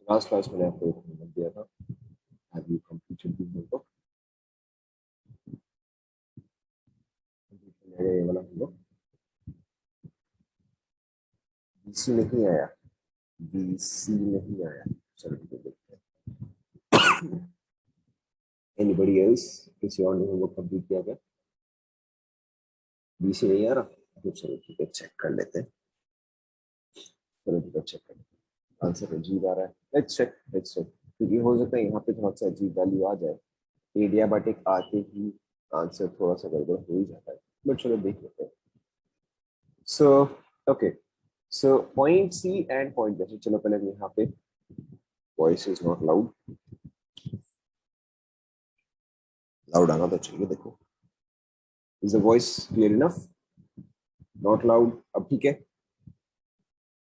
Last class मैंने आपको एक होमवर्क दिया था, have you completed the homework? ये वाला होमवर्क बीसी नहीं आया, बीसी नहीं आया। चलो ठीक है, देखते हैं। एनीबॉडी एल्स किसी और ने होमवर्क कंप्लीट किया क्या? बीसी नहीं आ रहा तो चलो ठीक है, चेक कर लेते हैं। चलो ठीक है, चेक कर लेते हैं। आंसर अजीब आ रहा है, लेट्स चेक क्योंकि हो सकता है यहाँ पे थोड़ा सा अजीब वैल्यू आ जाए। एडियाबैटिक आते ही आंसर थोड़ा सा गड़बड़ हो ही जाता है, बट चलो देख लेते हैं। So okay, so point C and point B. चलो पहले यहाँ पे voice is not loud, loud आना तो चाहिए। देखो, is the voice clear enough? Not loud. अब ठीक है,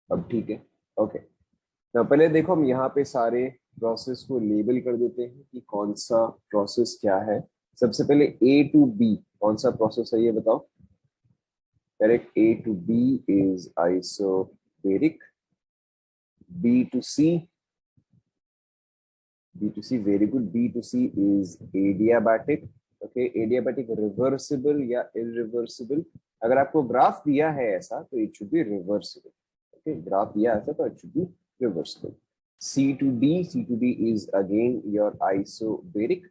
अब ठीक है। ओके, तो पहले देखो हम यहाँ पे सारे प्रोसेस को लेबल कर देते हैं कि कौन सा प्रोसेस क्या है। सबसे पहले ए टू बी कौन सा प्रोसेस है ये बताओ। Correct, A to B is isobaric. B to C, B2C, very good. B2C is adiabatic. Okay, adiabatic reversible या irreversible? अगर आपको ग्राफ दिया है ऐसा तो it should be reversible. Okay, graph दिया ऐसा तो it should be reversible. C to D, C to D is again your isobaric.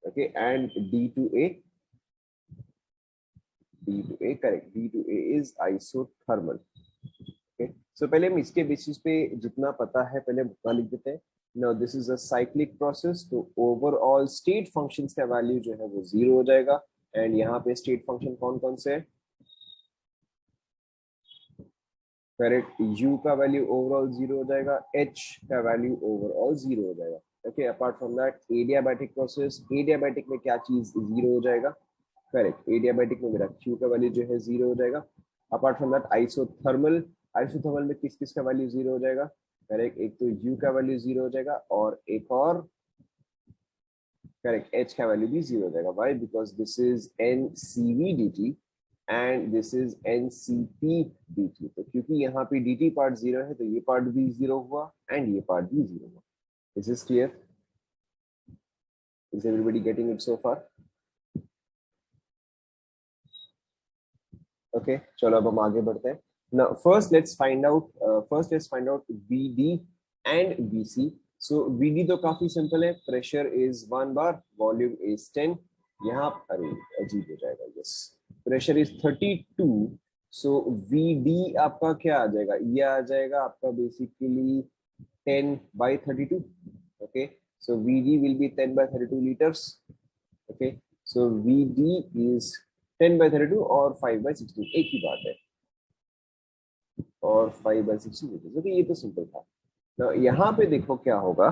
Okay, and D to A, correct. D to A is isothermal. Okay, so पहले हम इसके basis पे जितना पता है पहले उतना लिख देते हैं। Now this is a cyclic process, तो ओवरऑल स्टेट फंक्शंस का वैल्यू जो है वो 0 हो जाएगा। एंड यहाँ पे स्टेट फंक्शन कौन कौन से है? करेक्ट, u का वैल्यू ओवरऑल 0 हो जाएगा, h का वैल्यू ओवरऑल 0 हो जाएगा। Okay, apart from that adiabatic process, adiabatic में क्या चीज 0 हो जाएगा? करेक्ट, एडियाबैटिक में मेरा q का वैल्यू जो है 0 हो जाएगा। Apart from that isothermal, isothermal में किस किस का वैल्यू 0 हो जाएगा? करेक्ट, एक तो u का वैल्यू 0 हो जाएगा और एक और करेक्ट h का वैल्यू भी 0 हो जाएगा। Why? Because this is NCV/dt and this is NCP/dt। तो क्योंकि यहाँ पे dt पार्ट 0 है तो ये पार्ट भी 0 हुआ एंड ये पार्ट भी 0 हुआ। This is clear? Is everybody getting it so far? Okay, चलो अब हम आगे बढ़ते हैं। Now, first let's find out VD and VC. So VD तो काफी सिंपल है, pressure is 1 bar, volume is 10। यहाँ अरे अजीब हो जाएगा, yes, pressure is 32। So VD आपका क्या आ जाएगा? ये आ जाएगा आपका basically 10/32। Okay, so VD will be 10/32 liters. Okay, so VD is 10/32 और 5/16 एक ही बात है, और 5/16 लीटर। ओके, ये तो सिंपल था। तो यहाँ पे देखो क्या होगा,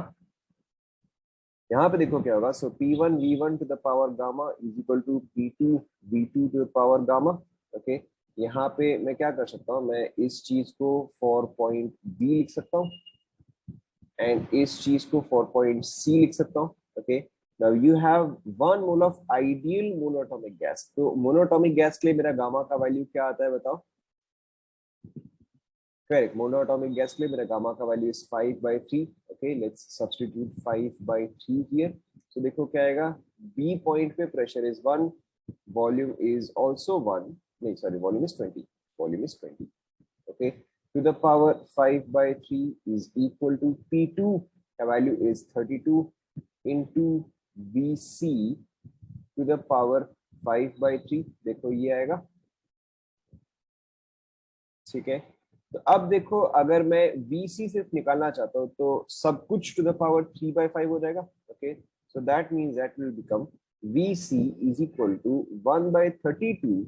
यहाँ पे देखो क्या होगा। So P1 V1 to the power gamma is equal to P2 V2 to the power gamma. Okay, यहाँ पे मैं क्या कर सकता हूँ, मैं इस चीज को फॉर पॉइंट B लिख सकता हूँ एंड इस चीज को फॉर पॉइंट C लिख सकता हूँ। Okay, now you have 1 mole of ideal monatomic gas। तो मोनोटॉमिक गैस के लिए मेरा गामा का वैल्यू क्या आता है बताओ? करेक्ट, मोनोटॉमिक गैस के लिए मेरा गामा का value is 5/3। Okay, let's substitute 5/3 here. तो देखो क्या आएगा, बी पॉइंट पे pressure is 1, volume is also 1, नहीं sorry, volume is 20, volume is 20। Okay, to the power 5/3 is equal to P2 का value is 32 into VC to the power 5/3। देखो ये आएगा, ठीक है। तो अब देखो अगर मैं VC सिर्फ निकालना चाहता हूँ तो सब कुछ टू द पावर 3/5 हो जाएगा। Okay, so that means that will become VC is equal to 1/32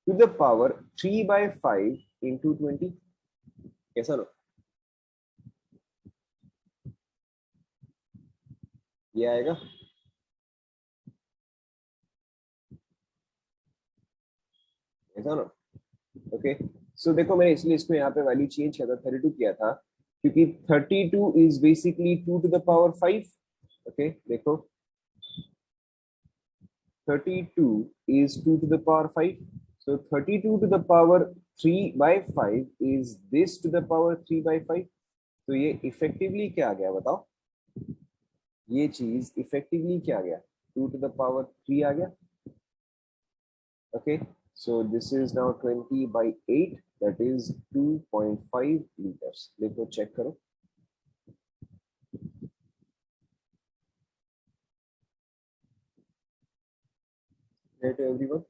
to the power 3/5 into 20। कैसा ना, ये आएगा, ऐसा ना। ओके, सो देखो मैंने इसलिए इसको यहाँ पे वैल्यू चेंज किया था, 32 किया था क्योंकि 32 is basically 2 to the power 5। Okay, देखो 32 is 2 to the power 5. So 32 to the power 3/5 is this to the power 3/5. तो ये इफेक्टिवली क्या आ गया बताओ, ये चीज इफेक्टिवली क्या आ गया, 2 to the power 3 आ गया. Okay, so this is now 20/8, that is 2.5 liters. देखो चेक करो. Right to everyone.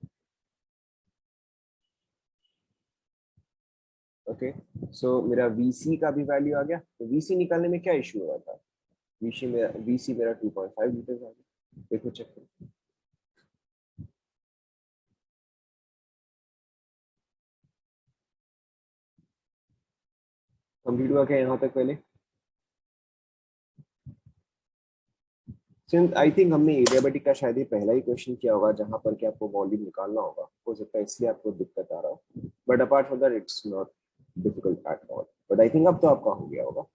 Okay, so मेरा VC का भी वैल्यू आ गया. तो VC निकालने में क्या इशू हो रहा था, VC मेरा 2.5 लीटर आ गया. देखो चेक करो. कंप्लीट हुआ क्या यहाँ तक पहले. सिंस आई थिंक हमने एडियाबेटिक का शायद ही पहला ही क्वेश्चन किया होगा जहां पर कि आपको वॉल्यूम निकालना होगा, हो सकता है इसलिए आपको दिक्कत आ रहा हो. But apart from that it's not difficult at all. But I think अब तो आपका हो गया होगा.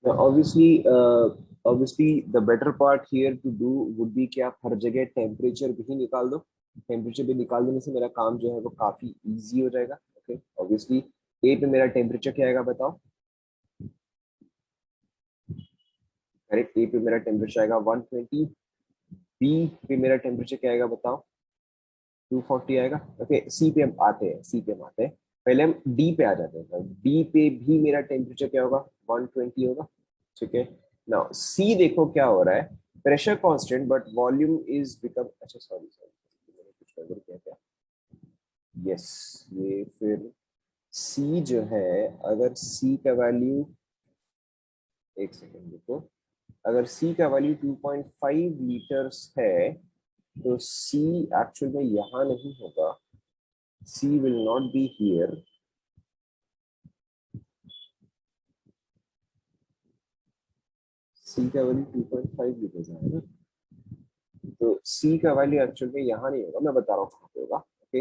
Now, obviously the better part here to do would be कि आप हर जगह टेम्परेचर भी निकाल दो. टेम्परेचर भी निकाल देने से मेरा काम जो है वो काफी इजी हो जाएगा. ओके, ऑब्वियसली ए पे मेरा टेम्परेचर क्या आएगा बताओ. करेक्ट, ए पे मेरा टेम्परेचर आएगा 120. बी पे मेरा टेम्परेचर क्या आएगा बताओ, 240 आएगा. ओके, सी पे हम आते हैं, सी पे हम आते हैं. पहले हम डी पे आ जाते हैं. डी पे भी मेरा टेम्परेचर क्या होगा, 120 होगा. ठीक है. नाउ सी देखो क्या हो रहा है, pressure constant but volume is become, अच्छा सॉरी सॉरी मैंने कुछ गड़बड़ किया क्या. यस, ये फिर सी जो है, अगर सी का वैल्यू, एक सेकेंड देखो, अगर सी का वैल्यू 2.5 लीटर्स है तो सी एक्चुअल में यहाँ नहीं होगा. सी विल नॉट बी हियर. सी का वैल्यू 2.5 लीटर्स है ना, तो सी का वैल्यू एक्चुअल में यहाँ नहीं होगा. मैं बता रहा हूँ कहाँ पे होगा. ओके,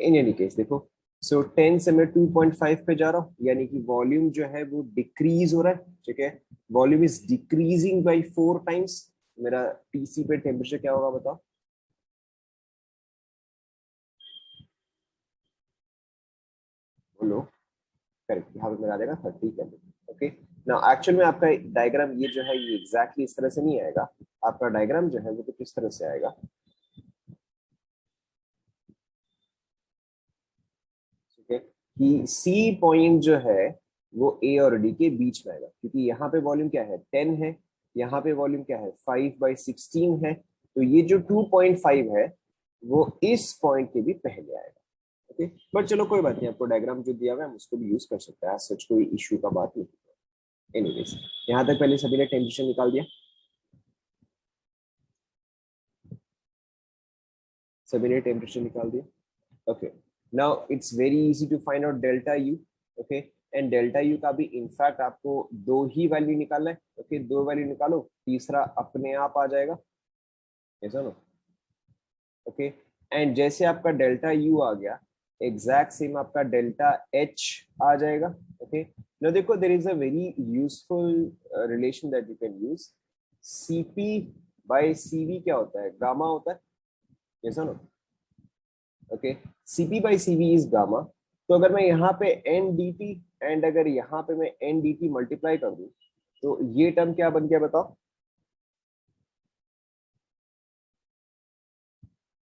इन एनी केस देखो, सो 10 से मैं 2.5 पे जा रहा हूँ, यानी कि वॉल्यूम जो है वो डिक्रीज हो रहा है. ठीक है, volume is decreasing by 4 times. मेरा टीसी पे टेम्परेचर क्या होगा बताओ. बोलो. करेक्ट, यहाँ पे मेरा आ जाएगा 30 केल्विन. ओके, ना एक्चुअल में आपका डायग्राम ये जो है ये एग्जैक्टली इस तरह से नहीं आएगा. आपका डायग्राम जो है वो कुछ इस तरह से आएगा. ठीक है, कि सी पॉइंट जो है वो ए और डी के बीच में आएगा, क्योंकि यहाँ पे वॉल्यूम क्या है 10 है, यहाँ पे वॉल्यूम क्या है 5/16 है. तो ये जो 2.5 है वो इस पॉइंट के भी पहले आएगा. ओके, बट चलो कोई बात नहीं, आपको डायग्राम जो दिया हुआ है हम उसको भी यूज कर सकते हैं, सच कोई इश्यू का बात नहीं. एनीवेज, यहाँ तक पहले सभी ने टेंशन निकाल दिया, सभी ने टेम्परेचर निकाल दिया. Okay, now it's very easy to find out delta U. Okay, and delta U का भी इनफैक्ट आपको दो ही वैल्यू निकालना है. ओके, दो वैल्यू निकालो, तीसरा अपने आप आ जाएगा. ऐसा ना. ओके, एंड जैसे आपका डेल्टा U आ गया, एग्जैक्ट सेम आपका डेल्टा H आ जाएगा. ओके, now देखो there is a very useful relation that you can use. CP by CV क्या होता है, गामा होता है. ऐसा ना. Okay, CP by CV is gamma. तो अगर मैं यहाँ पे एन डी टी एंड अगर यहाँ पे मैं एन डी टी मल्टीप्लाई कर दूं तो ये टर्म क्या बन गया बताओ.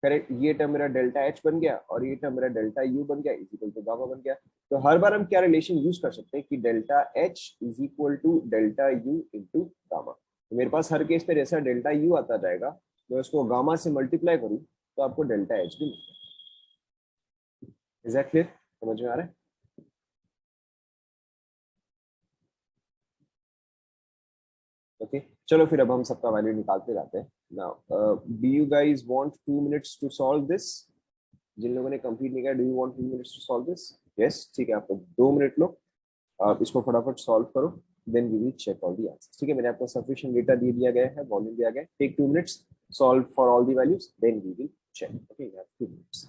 करेक्ट, ये टर्म मेरा डेल्टा एच बन गया और ये टर्म मेरा डेल्टा यू बन गया, इज इक्वल टू गामा बन गया. तो हर बार हम क्या रिलेशन यूज कर सकते हैं कि delta H is equal to delta U into gamma. तो मेरे पास हर केस पे जैसा डेल्टा यू आता जाएगा, मैं उसको गामा से मल्टीप्लाई करूँ तो आपको डेल्टा एच भी मिलेगा. इज दैट क्लियर, समझ में आ रहा है. ओके, चलो फिर अब हम सबका वैल्यू निकालते जाते हैं. Now do you guys want 2 minutes to solve this. जिन लोगों ने कंप्लीट नहीं किया, do you want 2 minutes to solve this. Yes, ठीक है, आपको 2 मिनट लो, आप इसको फटाफट सॉल्व करो. Then we will check all the answers. ठीक है, मैंने आपको सफिशिएंट डेटा दे दिया गया है, वॉल्यूम दिया गया है. Take 2 minutes, solve for all the values, then we will check. Okay, you have 2 minutes.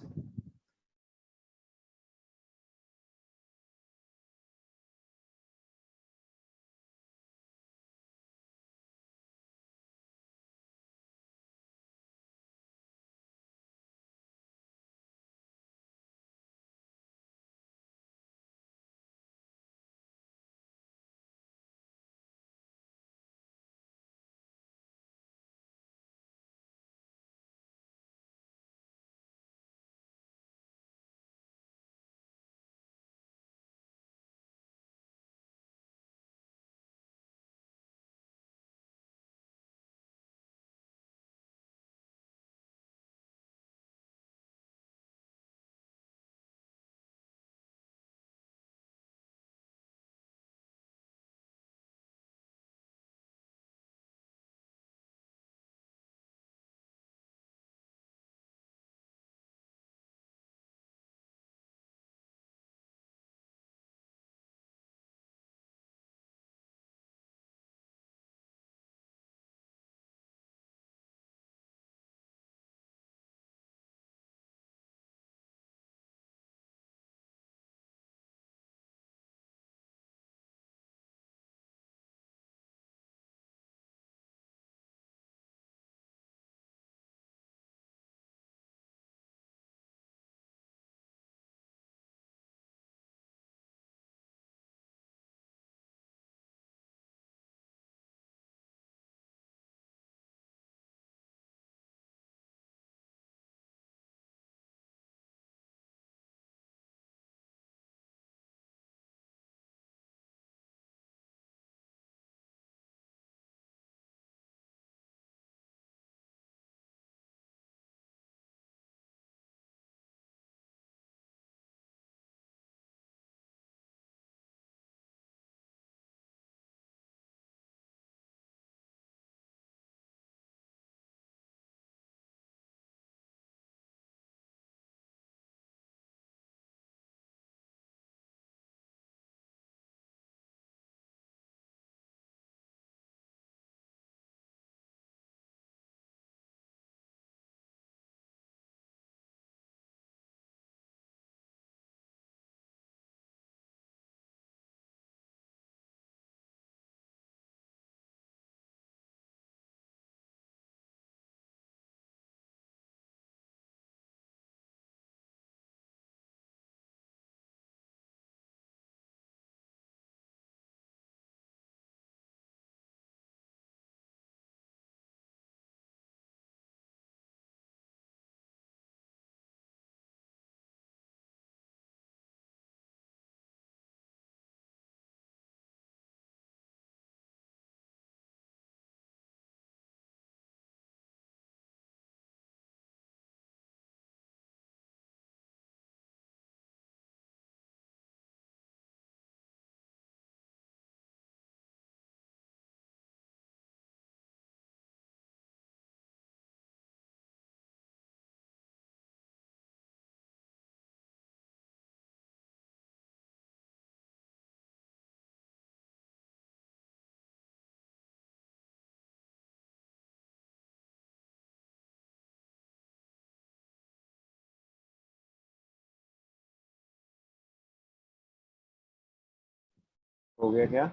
हो गया क्या?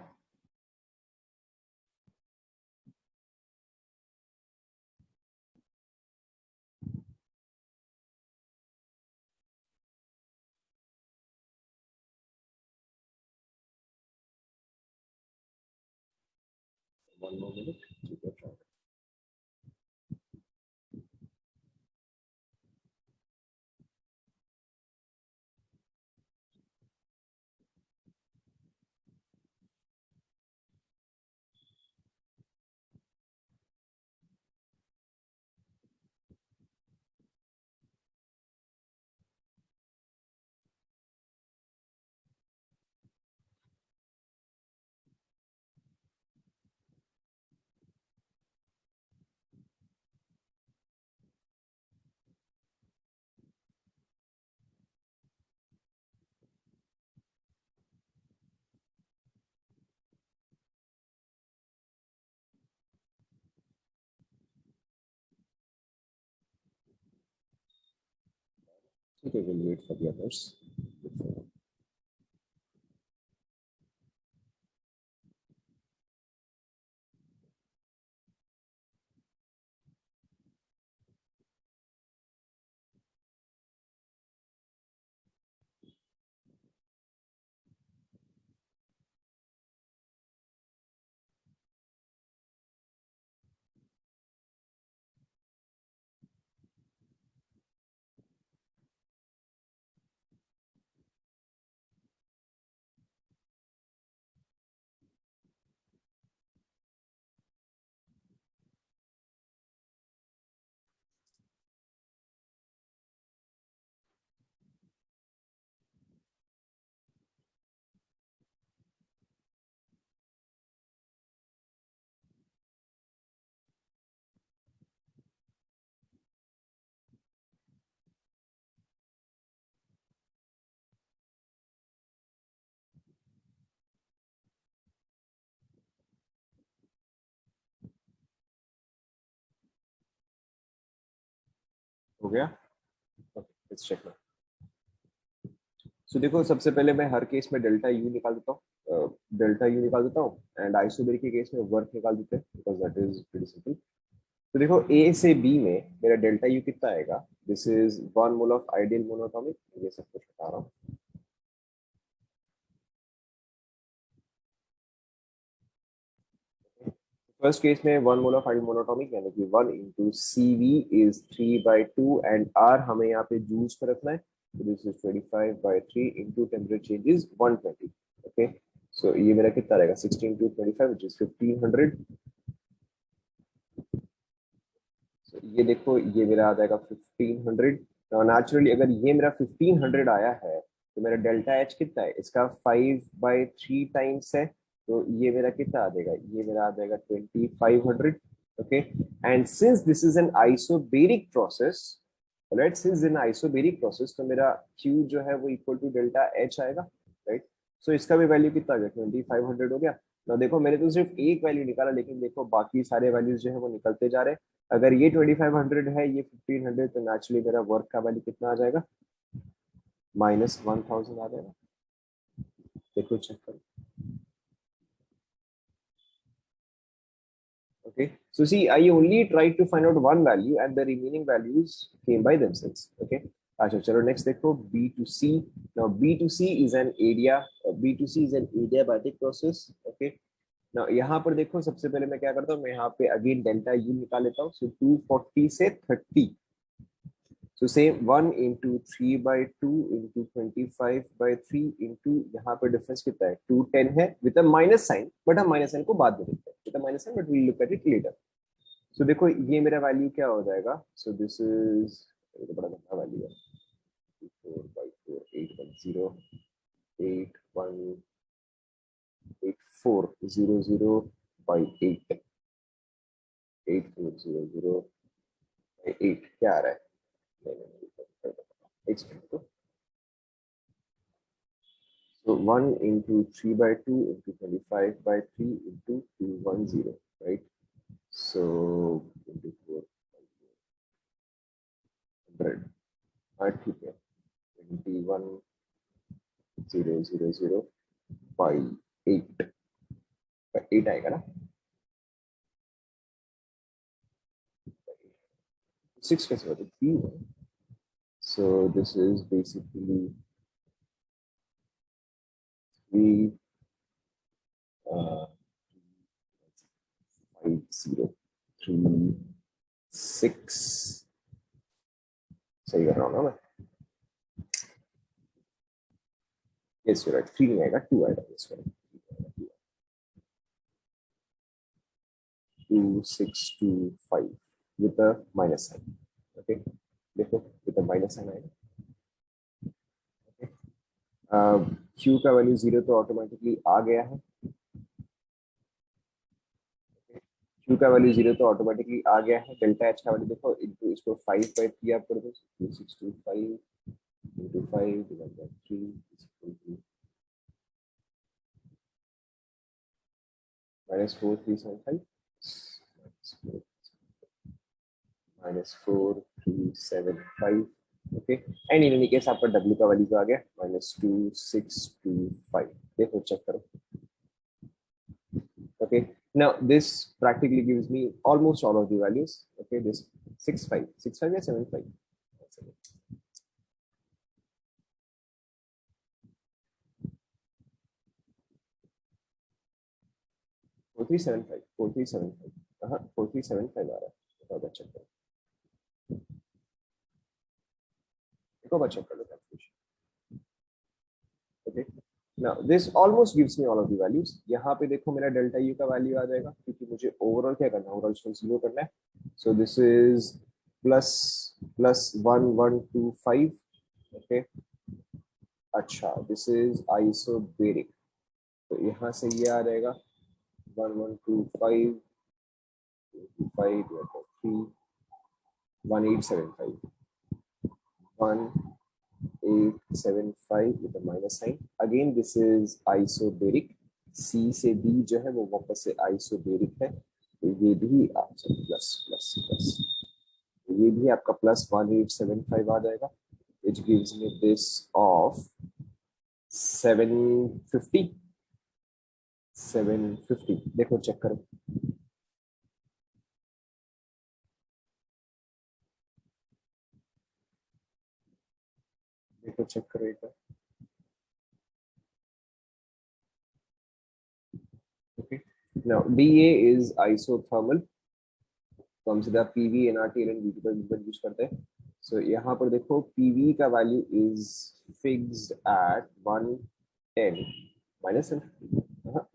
वन मोर मिनट, ठीक है। ठीक है, we'll wait for the others. हो गया? Okay, let's check now. So देखो, सबसे पहले मैं हर केस में डेल्टा यू निकाल देता हूँ, डेल्टा यू निकाल देता हूँ, एंड आइसोबेरिक के केस में वर्क निकाल देते हैं, because that is pretty simple. तो देखो, ए से बी में मेरा डेल्टा यू कितना आएगा? This is one mole of ideal monoatomic, ये सब कुछ बता रहा हूँ। फर्स्ट केस में one mole of ideal monoatomic, यानी कि 1 × CV इज 3/2, एंड आर हमें यहाँ पे जूल्स पे रखना है, तो this is 25/3 into temperature change is 120। Okay, so ये मेरा कितना रहेगा? 16 × 25 विच इज 1500। So, ये देखो, ये मेरा आ जाएगा 1500। नेचुरली अगर ये मेरा 1500 आया है, तो मेरा डेल्टा एच कितना है? इसका 5/3 टाइम्स है, तो ये मेरा कितना आ जाएगा? ये मेरा आ जाएगा 2500। Okay, and since this is N isobaric process, right, since in isobaric process, तो मेरा Q जो है वो इक्वल टू डेल्टा एच आएगा, राइट। सो इसका भी वैल्यू कितना आ गया? 2500 हो गया ना। देखो, मैंने तो सिर्फ एक वैल्यू निकाला, लेकिन देखो बाकी सारे वैल्यूज जो है वो निकलते जा रहे हैं। अगर ये 2500 है, ये 1500, तो नेचुरली मेरा वर्क का वैल्यू कितना आ जाएगा? -1000 आ जाएगा। देखो, चेक करो। Okay, so see, I only tried to find out one value and the remaining values came by themselves. Okay, अच्छा चलो नेक्स्ट देखो, B2C। now B2C is an area, B2C is an adiabatic process. Okay, now यहाँ पर देखो, सबसे पहले मैं क्या करता हूँ, मैं यहाँ पे अगेन डेल्टा यू निकाल लेता हूँ। so 240 से 30, so same 1 × 3/2 × 25/3 into यहाँ पर डिफरेंस कितना है? 210 है with a minus sign, but हम माइनस साइन को बाद में देखते हैं, with a minus sign, but we look at it later. So देखो, ये मेरा वैल्यू क्या हो जाएगा? सो दिस इज, ये तो बड़ा लंबा वैल्यू है, 4/4 810 8400/8 क्या आ रहा है? एक सेकंड को। So 1 × 3/2 × 25/3 into 210, right? So into 400, ठीक है, 21000/8। 6 कैसे होता है? 3 है. So this is basically 3 5 0 3 6. सही कर रहा हूँ ना मैं? Yes, you're right. 3 नहीं आएगा, 2 आएगा. Yes, correct. 2 6 2 5 with a minus sign. Okay. देखो with a minus sign आएगा. Q का वैल्यू 0 तो ऑटोमेटिकली आ गया है. Q का वैल्यू 0 तो ऑटोमेटिकली आ गया है. डेल्टा एच का वैल्यू देखो, इनटू इसको 5 बाय 3 आप कर दो. 2625 into 5 divided by 3 is equal to -4375 minus 4375. Okay. And in any case आपका W का वैल्यू आ गया -2625. देखो चेक करो. Okay, now this practically gives me almost all of the values. Okay, this 65 or 75. 4375 4375. 4375 आ रहा है. बताओ चेक करो. देखो चेक कर लो calculation. Okay. Now this almost gives me all of the values. यहाँ पे देखो मेरा डेल्टा यू का वैल्यू आ जाएगा, क्योंकि मुझे ओवरऑल क्या करना है, ओवरऑल इसको 0 करना है. सो दिस इज +1125. ओके. अच्छा, दिस इज आइसोबेरिक. तो यहाँ से ये आ जाएगा 1125 5 3 1875 1875 with a minus sign. Again this is isobaric. C से B जो है वो वापस से isobaric है. तो ये भी आपसे प्लस प्लस प्लस, ये भी आपका +1875 आ जाएगा, which gives me this of 750. देखो चेक करो. देखो चेक करो एक बार. Okay. Now DA is isothermal. तो हम सीधा PV, NRT, LNVT पर यूज करते हैं. सो यहाँ पर देखो PV का value is fixed at 110 minus.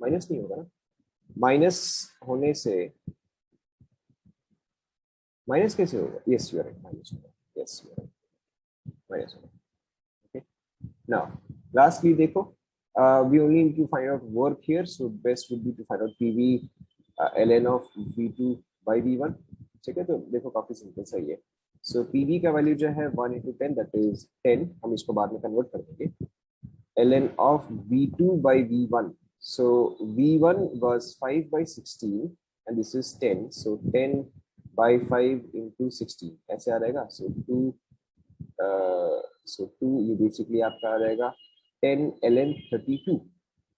Minus नहीं होगा ना? माइनस होने से माइनस कैसे होगा? Yes you are right, minus होगा. Yes you are right, minus होगा. ओके. नाउ लास्टली देखो, we only need to find out work here, so best would be to find out PV ln of V2 by V1. ठीक है. तो देखो काफी simple सा ही है. सो PV का वैल्यू जो है 1 into 10, दैट इज 10. हम इसको बाद में कन्वर्ट कर देंगे. ln of V2 by V1. So V1 was 5 by 16 and this is 10. So 10 by 5 into 16 ऐसे आ जाएगा. So 2 ये बेसिकली आपका आ जाएगा 10 ln 32.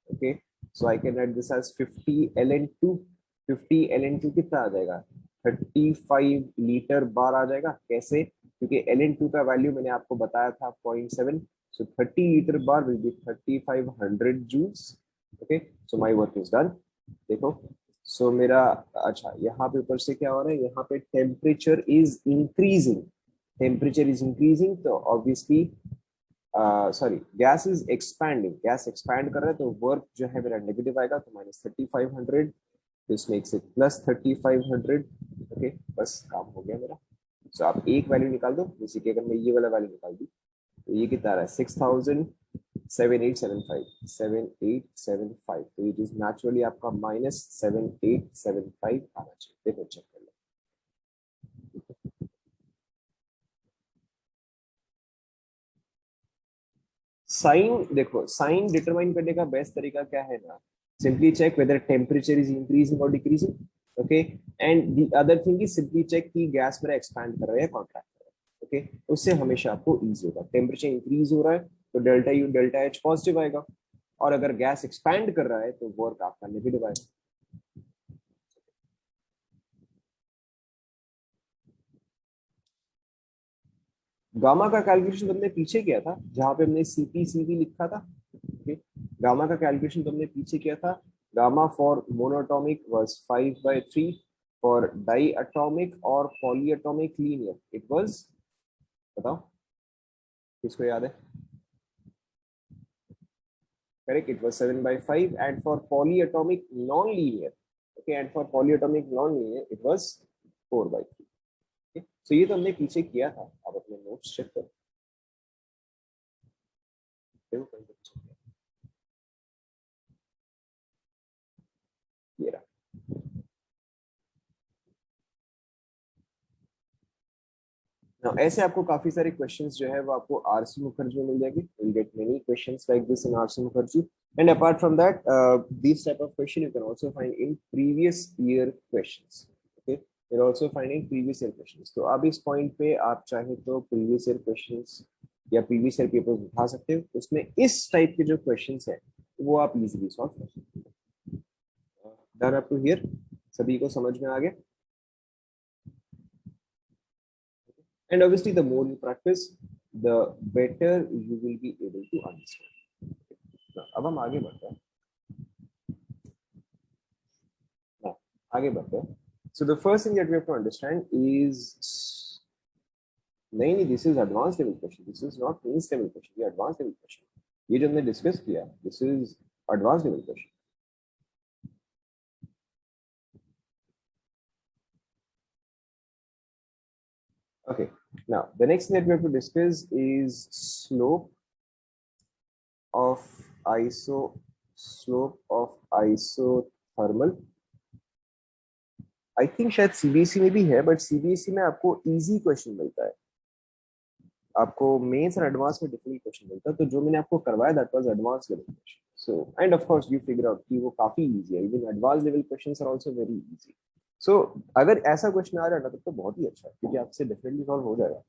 Okay, so I can write this as 50 ln 2. 50 ln 2 कितना आ जाएगा? 35 लीटर बार आ जाएगा. कैसे? क्योंकि ln 2 का वैल्यू मैंने आपको बताया था 0.7. so 30 liter bar will be 3500 joules. Okay, so my work is done. देखो, so मेरा अच्छा यहाँ पे ऊपर से क्या हो रहा है? यहाँ पे temperature is increasing. Temperature is increasing, तो obviously sorry, gas is expanding. Gas expand कर रहा है, तो वर्क जो है मेरा नेगेटिव आएगा. तो -3500. This makes it +3500. ओके, बस काम हो गया मेरा. सो आप एक वैल्यू निकाल दो. जैसे कि अगर मैं ये वाला वैल्यू निकाल दूं तो ये कितना आ रहा है? 6000 7875. तो इट इज नेचुरली आपका -7875 आना चाहिए. देखो चेक कर लो. साइन देखो, साइन डिटरमाइन करने का बेस्ट तरीका क्या है ना? Simply check whether temperature is increasing और decreasing. Okay, and the other thing is simply check कि गैस मेरा एक्सपैंड कर रहा है या कॉन्ट्रैक्ट कर रहा है. ओके, उससे हमेशा आपको इजी होगा. टेम्परेचर इंक्रीज हो रहा है तो delta U delta H positive आएगा, और अगर गैस एक्सपैंड कर रहा है तो वर्क आपका नेगेटिव आएगा. गामा का कैलकुलेशन तुमने पीछे किया था जहां पे हमने सीपी लिखा था। ओके, गामा का कैलकुलेशन तुमने पीछे किया था। Gamma for monatomic was 5/3, for diatomic और पॉलीएटॉमिक लीनियर इट वाज, बताओ किसको याद है? Correct, it was 7/5, and for polyatomic non-linear, okay, and for polyatomic non-linear it was 4/3. Okay, so ये तो हमने पीछे किया था। अब अपने नोट्स चेक करो, देखो कहीं पे check किया। ये रहा। Now, ऐसे आपको काफी सारे क्वेश्चंस जो है वो आपको आरसी मुखर्जी में मिल जाएंगे। You'll get many questions like this in RC Mukherjee, and apart from that, these type of question you can also find in previous year questions. Okay, you're also finding previous year questions. तो अब इस point पे आप चाहे तो previous year questions या previous year papers उठा सकते हो, उसमें इस टाइप के जो क्वेश्चंस है वो आप इजीली सॉल्व कर सकते हो। डन अप टू हियर, सभी को समझ में आ गया? And obviously, the more you practice, the better you will be able to understand. अब हम आगे बढ़ते हैं। Now, आगे बढ़ते हैं। So the first thing that we have to understand is, नहीं, this is advanced level question. This is not means level question. ये advanced level question. ये जो हमने discuss किया, this is advanced level question. Okay. Now the next thing that we have to discuss is slope of isothermal. I think शायद CBSE में भी है, but CBSE में आपको इजी क्वेश्चन मिलता है, आपको मेंस और एडवांस में डिफरेंट क्वेश्चन मिलता है। तो जो मैंने आपको करवाया that was advance level question. So end of course you figure out कि वो काफी इजी है, even advance level questions are also very easy. So अगर ऐसा क्वेश्चन आ रहा है ना तो बहुत ही अच्छा है, क्योंकि आपसे डेफिनेटली सॉल्व हो जाएगा।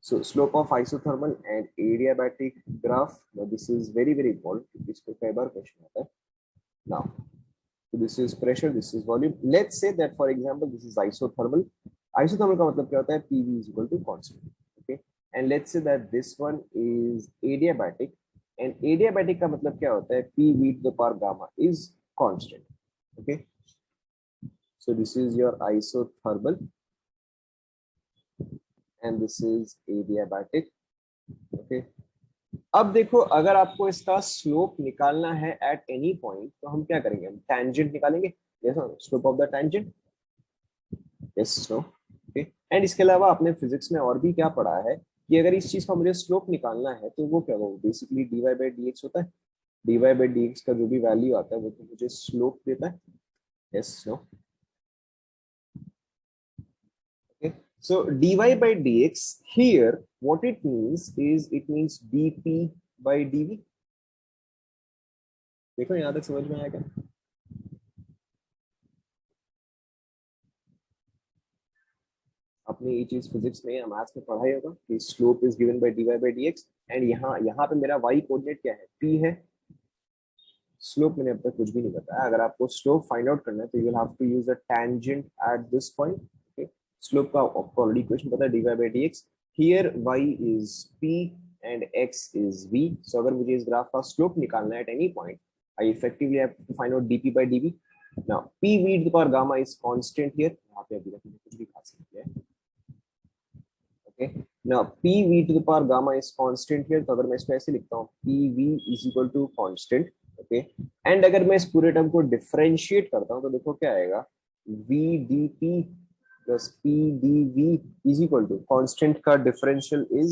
So slope of isothermal and adiabatic graph. Now this is very very important. इस पे कई बार क्वेश्चन आता है। Now, so this is pressure, this is volume. Let's say that for example this is isothermal. Isothermal का मतलब क्या होता है? PV is equal to constant. Okay, and let's say that this one is adiabatic, and adiabatic का मतलब क्या होता है? PV to the power gamma is constant. Okay, so this is your isothermal and this is adiabatic. Okay, अब देखो अगर आपको इसका स्लोप निकालना है एट एनी पॉइंट तो हम क्या करेंगे? हम टैंजेंट निकालेंगे। Yes, slope of the tangent. Yes, no, okay. And इसके अलावा आपने फिजिक्स में और भी क्या पढ़ा है कि अगर इस चीज का मुझे स्लोप निकालना है तो वो क्या होगा? बेसिकली dy/dx होता है। dy/dx का जो भी वैल्यू आता है वो तो मुझे स्लोप देता है। Yes, no, okay. So dy/dx here what it means is it means dp/dv। देखो यहाँ तक समझ में आया क्या? आपने ये चीज फिजिक्स में या मैथ्स में पढ़ा ही होगा कि slope is given by dy/dx, and यहाँ पे मेरा y कोऑर्डिनेट क्या है? p है। स्लोप मैंने अब तक कुछ भी नहीं बताया। अगर आपको स्लोप फाइंड आउट करना है तो you will have to use the tangent at this point. Okay, slope का आपको ऑलरेडी क्वेश्चन पता है, dy/dx। Here y is p and x is v। So अगर मुझे इस ग्राफ का स्लोप निकालना है at any point, I effectively have to find out dp/dv। Now pv to the power gamma is constant here, यहाँ पे अभी तक मैंने कुछ भी खास नहीं किया है। Okay. Now PV to the power gamma is constant here, तो अगर मैं इसको ऐसे लिखता हूँ PV is equal to constant, okay, and अगर मैं इस पूरे टर्म को डिफरेंशिएट करता हूँ तो देखो क्या आएगा? VdP plus PdV is equal to constant का डिफरेंशियल इज,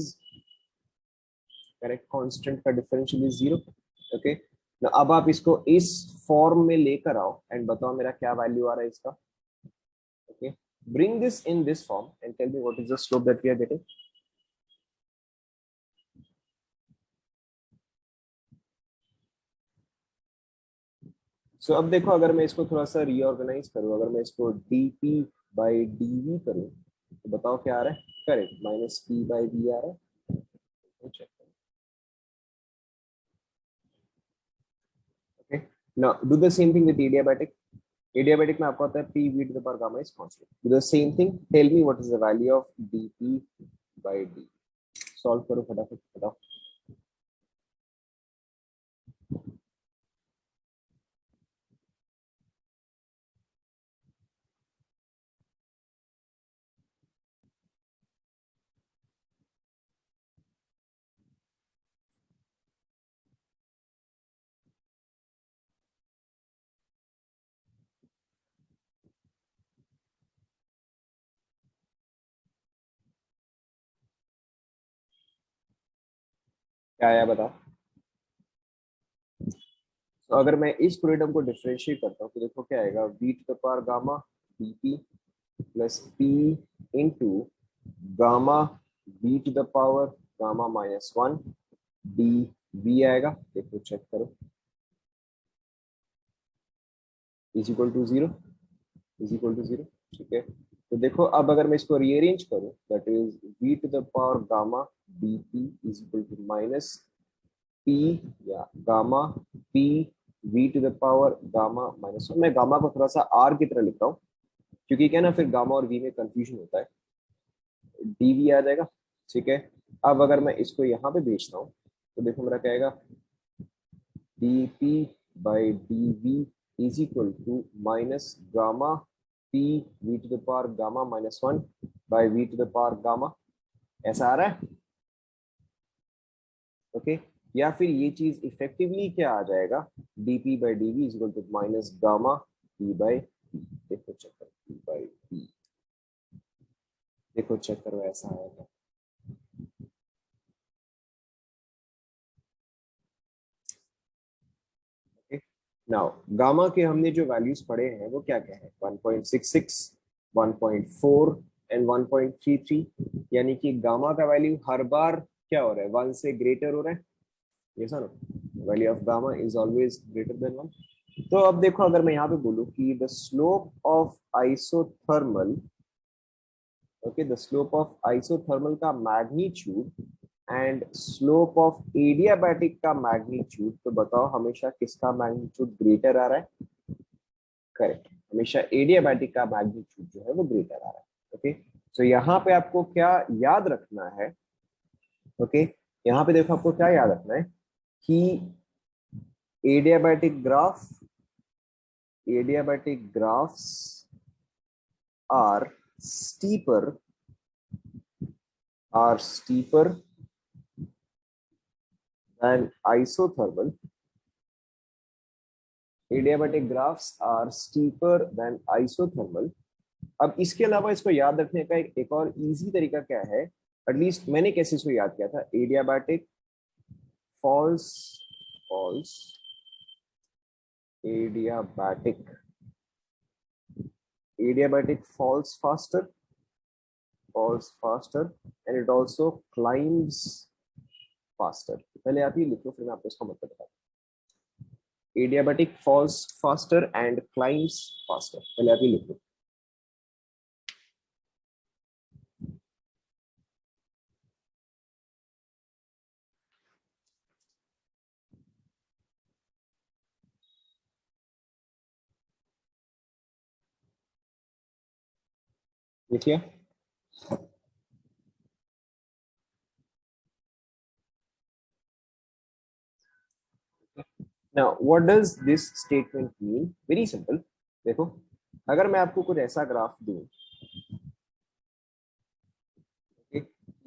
करेक्ट, कांस्टेंट का डिफरेंशियल इज 0। ओके, अब आप इसको इस फॉर्म में लेकर आओ एंड बताओ मेरा क्या वैल्यू आ रहा है इसका। Okay, bring this in this form and tell me what is the slope that we are getting. सो अब देखो अगर मैं इसको थोड़ा सा रीऑर्गेनाइज करूं, अगर मैं इसको dp/dv करूं तो बताओ क्या आ रहा है? करेक्ट, -p/v आ रहा है। Check, okay. Now do the same thing with adiabatic। Adiabatic में आपको आता है p v to the power gamma is constant. Do the same thing. Tell me what is the value of dp by d. Solve करो फटाफट बताओ. क्या आया बताओ. तो अगर मैं इस पूरे टर्म को डिफरेंशिएट करता हूँ तो देखो क्या आएगा, v to the power gamma dp plus p into gamma v to the power gamma minus 1 dv आएगा. देखो चेक करो, is equal to zero, is equal to zero. ठीक है, तो देखो अब अगर मैं इसको रीअरेंज करूं, that is v to the power gamma dp is equal to minus p या gamma p v to the power gamma minus 1. मैं गामा को थोड़ा सा r की तरह लिख रहा हूँ क्योंकि क्या ना फिर गामा और v में कंफ्यूजन होता है. dv आ जाएगा. ठीक है, अब अगर मैं इसको यहाँ पे भेजता हूँ तो देखो मेरा क्या आएगा, dp by dv is equal to minus gamma p v to the power gamma minus 1 by v to the power gamma. ऐसा आ रहा है. ओके, या फिर ये चीज इफेक्टिवली क्या आ जाएगा, dp by dv is equal to minus gamma p by p. देखो चेक करो, p by p. देखो चेक करो ऐसा आएगा. नाउ गामा के हमने जो वैल्यूज पढ़े हैं वो क्या क्या है, 1.66, 1.4 एंड 1.33. यानी कि गामा का वैल्यू हर बार क्या हो रहा है, 1 से ग्रेटर हो रहा है. ये sir value of gamma is always greater than 1. तो अब देखो अगर मैं यहाँ पे बोलूँ कि the slope of isothermal, okay, the slope of isothermal का magnitude and slope of adiabatic का मैग्नीट्यूड, तो बताओ हमेशा किसका मैग्नीट्यूड ग्रेटर आ रहा है. करेक्ट, हमेशा एडियाबैटिक का मैग्नीट्यूड जो है वो ग्रेटर आ रहा है. ओके, तो यहाँ पे आपको क्या याद रखना है, ओके, यहाँ पे देखो आपको क्या याद रखना है कि adiabatic graph, adiabatic graphs are steeper, are steeper than isothermal. Adiabatic graphs are steeper than isothermal. अब इसके अलावा इसको याद रखने का एक और इजी तरीका क्या है, एटलीस्ट मैंने कैसे इसको याद किया था, adiabatic falls, falls adiabatic, adiabatic falls faster, falls faster and it also climbs faster. पहले आप ये लिखो फिर मैं आपको इसका मतलब बताता हूँ. Adiabatic falls faster and climbs faster. पहले आप ये लिखो. लिखिए. Now, what does this statement mean? Very simple. देखो, अगर मैं आपको कुछ ऐसा ग्राफ दूं,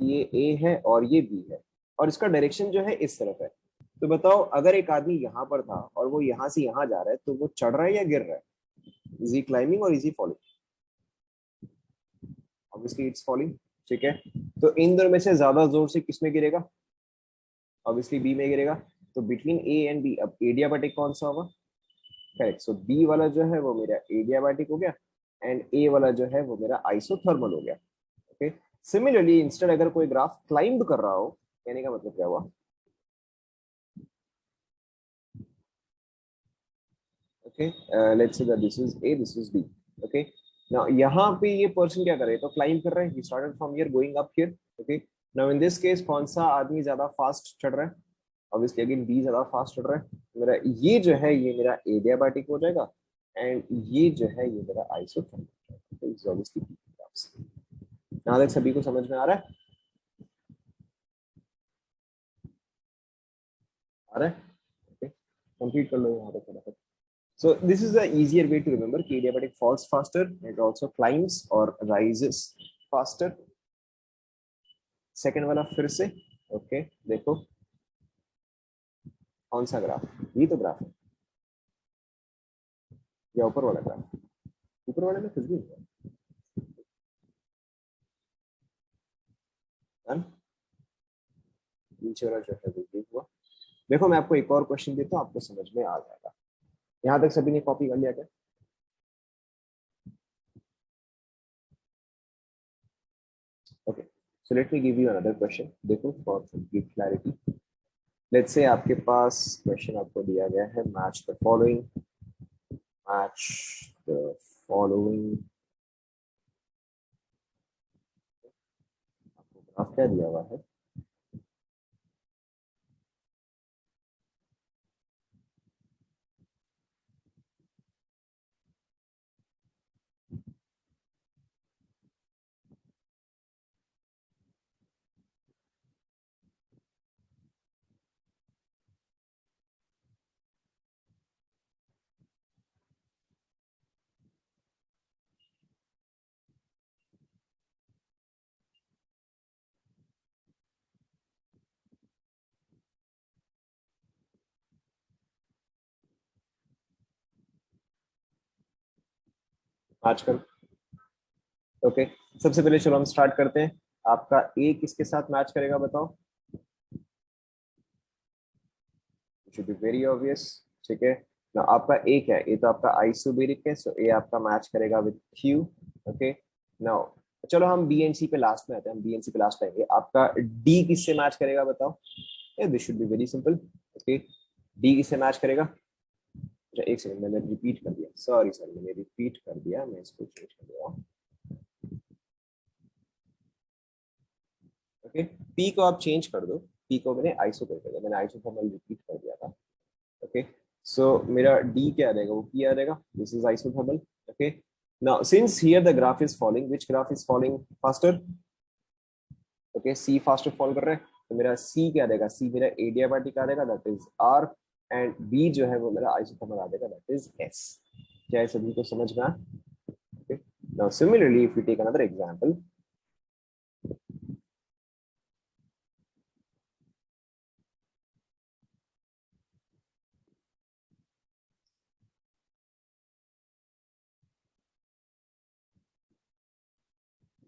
ये A है और ये B है और इसका डायरेक्शन जो है इस तरफ है, तो बताओ अगर एक आदमी यहाँ पर था और वो यहाँ से यहाँ जा रहा है तो वो चढ़ रहा है या गिर रहा है, इज ही क्लाइंबिंग और is he following? Obviously it's following. ठीक है, तो इन दोनों में से ज्यादा जोर से किसमें गिरेगा, ऑब्वियसली बी में गिरेगा. तो बिटवीन ए एंड बी अब एडियाबैटिक कौन सा होगा, करेक्ट. सो बी वाला जो है वो मेरा एडियाबैटिक हो गया एंड ए वाला जो है वो मेरा आइसोथर्मल हो गया. ओके, सिमिलरली इंस्टेड अगर कोई ग्राफ क्लाइंब कर रहा हो, कहने का मतलब क्या हुआ, okay, let's say that this is A, this is B. Okay, now यहाँ पे ये पर्सन क्या कर रहे हैं, तो क्लाइंब कर रहे हैं, he started from here going up here. Okay, now in this case कौन सा आदमी ज्यादा फास्ट चढ़ रहा है, ऑब्वियसली अगेन बी ज्यादा फास्ट चढ़ रहा है. मेरा ये जो है ये मेरा एडियाबैटिक हो जाएगा एंड ये जो है ये मेरा आइसोथर्मल इज ऑब्वियसली ग्राफ्स। यहाँ तक सभी को समझ में आ रहा है? आ रहा है? ओके, कंप्लीट कर लो यहाँ पे फटाफट। So this is the easier way to remember कि adiabatic falls faster and also climbs or rises faster. Second वाला फिर से ओके देखो कौन सा ग्राफ, ये तो ग्राफ है या ऊपर वाला ग्राफ? ऊपर वाले में कुछ भी नहीं है, नीचे वाला जो है वो ये हुआ। देखो मैं आपको एक और क्वेश्चन देता हूँ, आपको समझ में आ जाएगा। यहाँ तक सभी ने कॉपी कर लिया क्या? Okay, so let me give you another question. देखो for complete clarity, let's say आपके पास क्वेश्चन आपको दिया गया है match the following, match the following, आपको ग्राफ क्या दिया हुआ है? मैच कर ओके सबसे पहले चलो हम स्टार्ट करते हैं। आपका ए किसके साथ मैच करेगा बताओ? Should be very obvious. ठीक है ना, आपका ए क्या है? ए तो आपका आइसोबेरिक है, सो ए आपका मैच करेगा विद क्यू। ओके नाउ चलो हम बी एंड सी पे लास्ट में आते हैं, हम बी एंड सी पे लास्ट आएंगे। आपका डी किससे मैच करेगा बताओ? This should be very simple. Okay D किससे मैच करेगा? अच्छा एक सेकंड, मैंने रिपीट कर दिया, सॉरी सर मैंने रिपीट कर दिया, मैं इसको चेंज कर दे रहा हूँ। ओके पी को आप चेंज कर दो, पी को मैंने आइसो कर दिया, मैंने आइसोथर्मल रिपीट कर दिया था। ओके सो मेरा डी क्या आ जाएगा? वो पी आ जाएगा, this is isothermal. Okay now since here the graph is following, which graph is following faster? Okay see faster follow कर रहा है, तो मेरा सी क्या आ जाएगा? सी मेरा एडियाबैटिक आ जाएगा, that is R, and B जो है वो मेरा आइसोथर्मल आ जाएगा, दैट इज एस। क्या है सभी को समझ में? Okay now similarly if we take another example,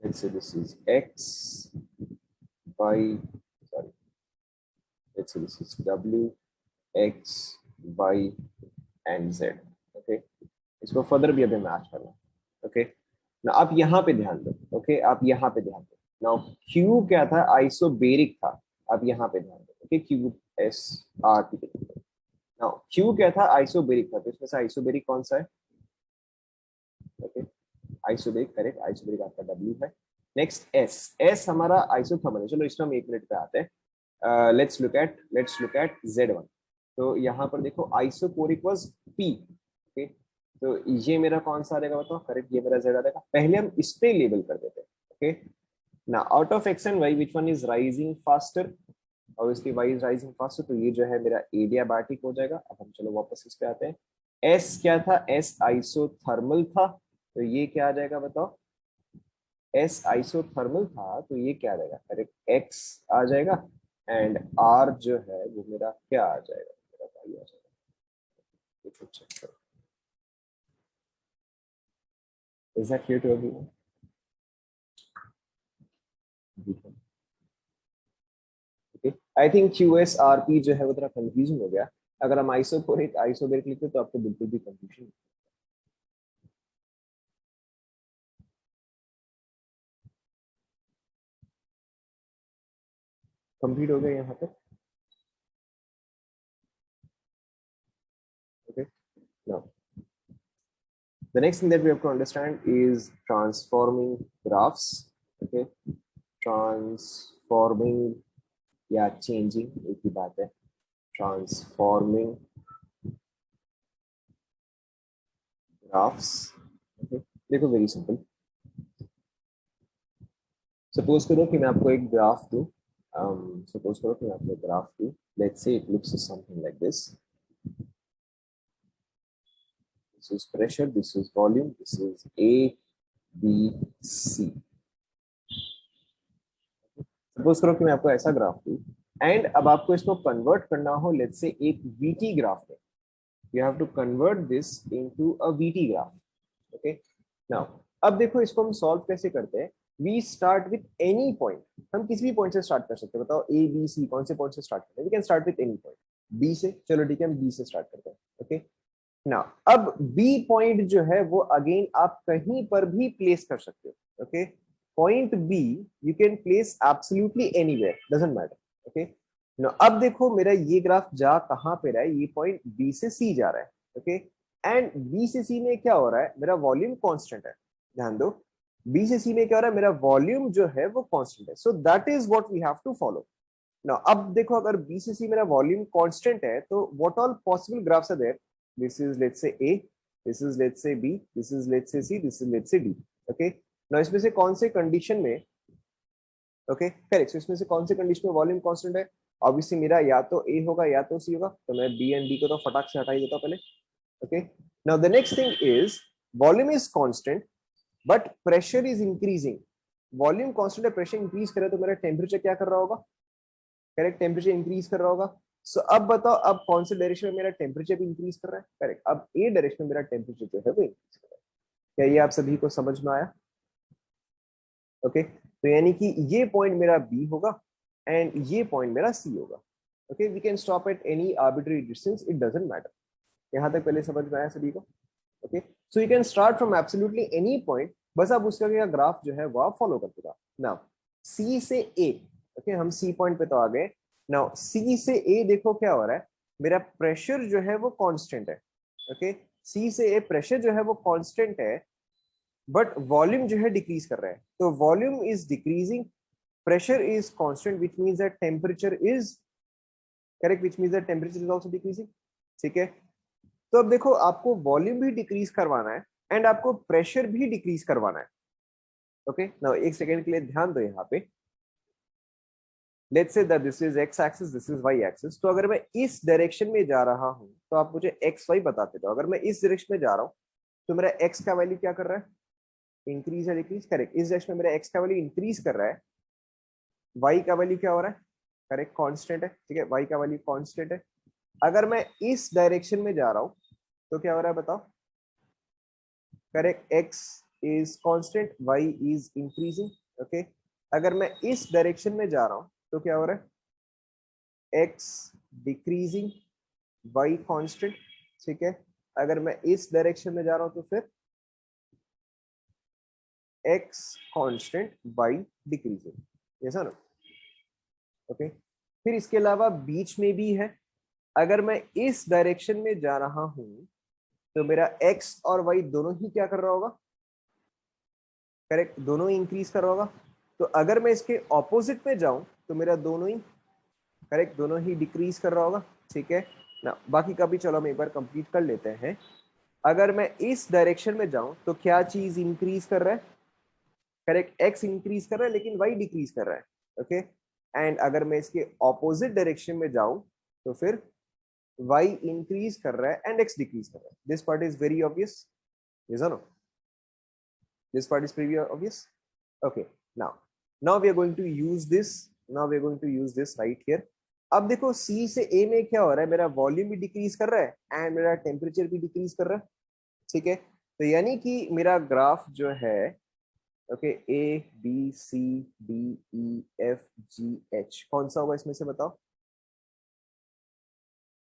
let's say this is x y, sorry, let's say this is w x y and z। Okay इसको फर्दर भी अभी मैच करना। ओके ना आप यहाँ पे ध्यान दो, ओके आप यहाँ पे ध्यान दो। नाउ क्यू क्या था? आइसोबेरिक था। आप यहाँ पे ध्यान दो, okay Q S R T. Now Q क्या था? आइसोबेरिक था, तो इसमें से आइसोबेरिक कौन सा है? ओके आइसोबेरिक करेक्ट, आइसोबेरिक आपका डब्ल्यू है। नेक्स्ट एस, एस हमारा आइसोथर्मल है। चलो इसमें हम एक मिनट पे आते हैं। Let's look at Z1। तो यहाँ पर देखो आइसोकोरिक वाज P। ओके तो ये मेरा कौन सा आ जाएगा बताओ? करेक्ट ये मेरा Z आ जाएगा। पहले हम इस पे लेबल कर देते हैं। ओके ना out of X and Y which one is rising faster? Obviously Y is rising faster, तो ये जो है मेरा एडियाबैटिक हो जाएगा। अब हम चलो वापस इस पे आते हैं। एस क्या था? एस आइसोथर्मल था, तो ये क्या आ जाएगा बताओ? एस आइसोथर्मल था, तो ये क्या आ जाएगा? करेक्ट एक्स आ जाएगा, एंड आर जो है वो मेरा क्या आ जाएगा? मेरा वाई आ जाएगा। चेक करो, is that clear to everyone? Okay I think Q S R P जो है वो थोड़ा कंफ्यूजन हो गया। अगर हम आइसोकोरिक आइसोबेरिक लिखते तो आपको बिल्कुल भी कंफ्यूजन। कंप्लीट हो गया यहाँ पर? Okay now the next thing that we have to understand is transforming graphs। okay transforming या changing एक ही बात है। transforming graphs. देखो वेरी सिंपल, सपोज करो कि मैं आपको एक ग्राफ दूं, सपोज करो कि मैं आपको एक ग्राफ दूं, let's say it looks something like this is pressure, this is volume, this is A B C। Suppose करो कि मैं आपको ऐसा ग्राफ दूं एंड अब आपको इसको कन्वर्ट करना हो लेट्स से एक VT ग्राफ में, you have to convert this into a VT graph। okay now अब देखो इसको हम सॉल्व कैसे करते हैं, we start with any point, हम किसी भी पॉइंट से स्टार्ट कर सकते हैं, बताओ ए बी सी कौन से पॉइंट से स्टार्ट करते हैं, we can start with any point, B से, चलो ठीक है हम बी से स्टार्ट करते हैं। ओके नाउ अब बी पॉइंट जो है वो अगेन आप कहीं पर भी प्लेस कर सकते हो। Okay point B you can place absolutely anywhere, doesn't matter. Okay now अब देखो मेरा ये ग्राफ जा कहां पे रहा है, ये पॉइंट बी से सी जा रहा है। ओके एंड बी से सी में क्या हो रहा है, मेरा वॉल्यूम कांस्टेंट है, ध्यान दो बी से सी में क्या हो रहा है, मेरा वॉल्यूम जो है वो कांस्टेंट है, so that is what we have to follow. Now अब देखो अगर बी से सी मेरा वॉल्यूम कांस्टेंट है तो what all possible graphs are there, this is let's say A, this is let's say B, this is let's say C, this is let's say D. Okay now इसमें से कौन से condition में, okay correct, सो इसमें से कौन से condition में वॉल्यूम कांस्टेंट है, ऑब्वियसली मेरा या तो ए होगा या तो सी होगा, तो मैं बी एंड डी को तो फटाक से हटा ही देता हूं पहले। okay now the next thing is volume is constant but pressure is increasing, volume constant है, प्रेशर इंक्रीज करे तो मेरा टेम्परेचर क्या कर रहा होगा, करेक्ट टेम्परेचर इंक्रीज कर रहा होगा। सो अब बताओ अब कौन से डायरेक्शन में मेरा टेम्परेचर भी इंक्रीज कर रहा है, करेक्ट अब ए डायरेक्शन में मेरा टेम्परेचर जो है वो इंक्रीज कर रहा है। क्या ये आप सभी को समझ में आया? ओके तो यानी कि ये पॉइंट मेरा बी होगा एंड ये पॉइंट मेरा सी होगा। Okay we can stop at any arbitrary distance, it doesn't matter. यहाँ तक पहले समझ में आया सभी को? Okay so you can start from absolutely any point, बस आप उसका ग्राफ जो है वो आप फॉलो करते जाओ। नाउ सी से ए, ओके हम सी पॉइंट पे तो आ गए। नाउ सी से ए देखो क्या हो रहा है, मेरा प्रेशर जो है वो कांस्टेंट है। ओके सी से ए प्रेशर जो है वो कांस्टेंट है बट वॉल्यूम जो है डिक्रीज कर रहा है, तो volume is decreasing, pressure is constant which means that temperature is correct, which means that temperature is also decreasing। ठीक है तो अब देखो आपको वॉल्यूम भी डिक्रीज करवाना है एंड आपको प्रेशर भी डिक्रीज करवाना है। ओके नाउ एक सेकेंड के लिए ध्यान दो यहाँ पे, let's say that this is X axis, this is Y axis, तो अगर मैं इस डायरेक्शन में जा रहा हूं तो आप मुझे एक्स वाई बताते जाओ, अगर मैं इस डायरेक्शन में जा रहा हूं तो मेरा एक्स का वैल्यू क्या कर रहा है, इंक्रीज या डिक्रीज, करेक्ट इस डायरेक्शन में मेरा एक्स का वैल्यू इंक्रीज कर रहा है, वाई का वैल्यू क्या हो रहा है, करेक्ट कांस्टेंट है, ठीक है वाई का वैल्यू कांस्टेंट है। अगर मैं इस डायरेक्शन में जा रहा हूं तो क्या हो रहा है बताओ, correct X is constant, Y is increasing. Okay अगर मैं इस डायरेक्शन में जा रहा हूं तो क्या हो रहा है, एक्स डिक्रीजिंग, वाई कांस्टेंट। ठीक है अगर मैं इस डायरेक्शन में जा रहा हूं तो फिर एक्स कांस्टेंट, वाई डिक्रीजिंग, ऐसा ना। ओके फिर इसके अलावा बीच में भी है, अगर मैं इस डायरेक्शन में जा रहा हूं तो मेरा एक्स और वाई दोनों ही क्या कर रहा होगा, करेक्ट दोनों ही इंक्रीज कर रहा होगा। तो अगर मैं इसके ऑपोजिट में जाऊं तो मेरा दोनों ही, करेक्ट दोनों ही डिक्रीज कर रहा होगा। ठीक है ना बाकी का भी चलो हम एक बार कंप्लीट कर लेते हैं। अगर मैं इस डायरेक्शन में जाऊं तो क्या चीज इंक्रीज कर रहा है, करेक्ट एक्स इंक्रीज कर रहा है लेकिन वाई डिक्रीज कर रहा है। ओके एंड अगर मैं इसके ऑपोजिट डायरेक्शन में जाऊं तो फिर y इंक्रीज कर रहा है एंड x डिक्रीज कर रहा है। This part is very obvious, yes और no, this part is very obvious. Okay now we are going to use this, now we are going to use this right here. अब देखो C से A में क्या हो रहा है, मेरा वॉल्यूम भी डिक्रीज कर रहा है एंड मेरा टेम्परेचर भी डिक्रीज कर रहा है। ठीक है तो यानी कि मेरा ग्राफ जो है, okay A B C D E F G H कौन सा होगा इसमें से बताओ,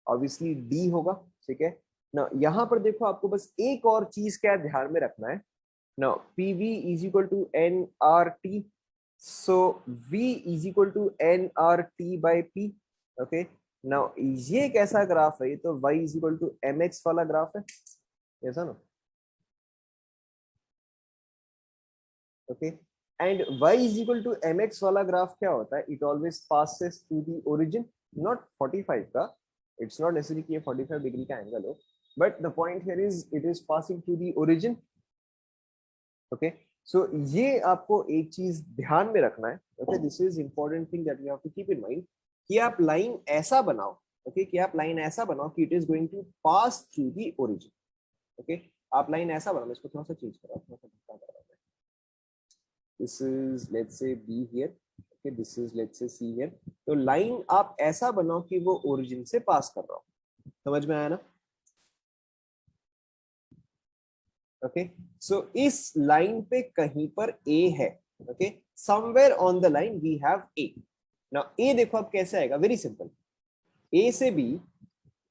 ऑब्वियसली डी होगा। ठीक है ना यहाँ पर देखो आपको बस एक और चीज क्या ध्यान में रखना है, ना PV is equal to N R T, so V is equal to N R T by P. Okay ना ये कैसा ग्राफ है, ये तो y is equal to M X वाला ग्राफ है, ऐसा ना। Okay and y is equal to M X वाला ग्राफ क्या होता है, it always passes to the origin, not 45 का, इट्स नॉट नेसेसरी कि ये 45 डिग्री का एंगल हो, but the point here is it is passing to the origin. Okay, so ये आपको एक चीज ध्यान में रखना है. Okay, this is important thing that you have to keep in mind कि आप लाइन ऐसा बनाओ. ओके, कि आप लाइन ऐसा बनाओ कि it is going to pass through the origin. Okay, आप लाइन ऐसा बनाओ. मैं इसको थोड़ा सा चेंज करा, थोड़ा सा धक्का करा. This is let's say be here. Okay, this is let's say see here. तो लाइन आप ऐसा बनाओ कि वो ओरिजिन से पास कर रहा हो. समझ में आया ना? ओके, सो इस लाइन पे कहीं पर ए है. Okay, somewhere on the line we have A. Now A देखो अब कैसे आएगा. Very simple. ए से बी,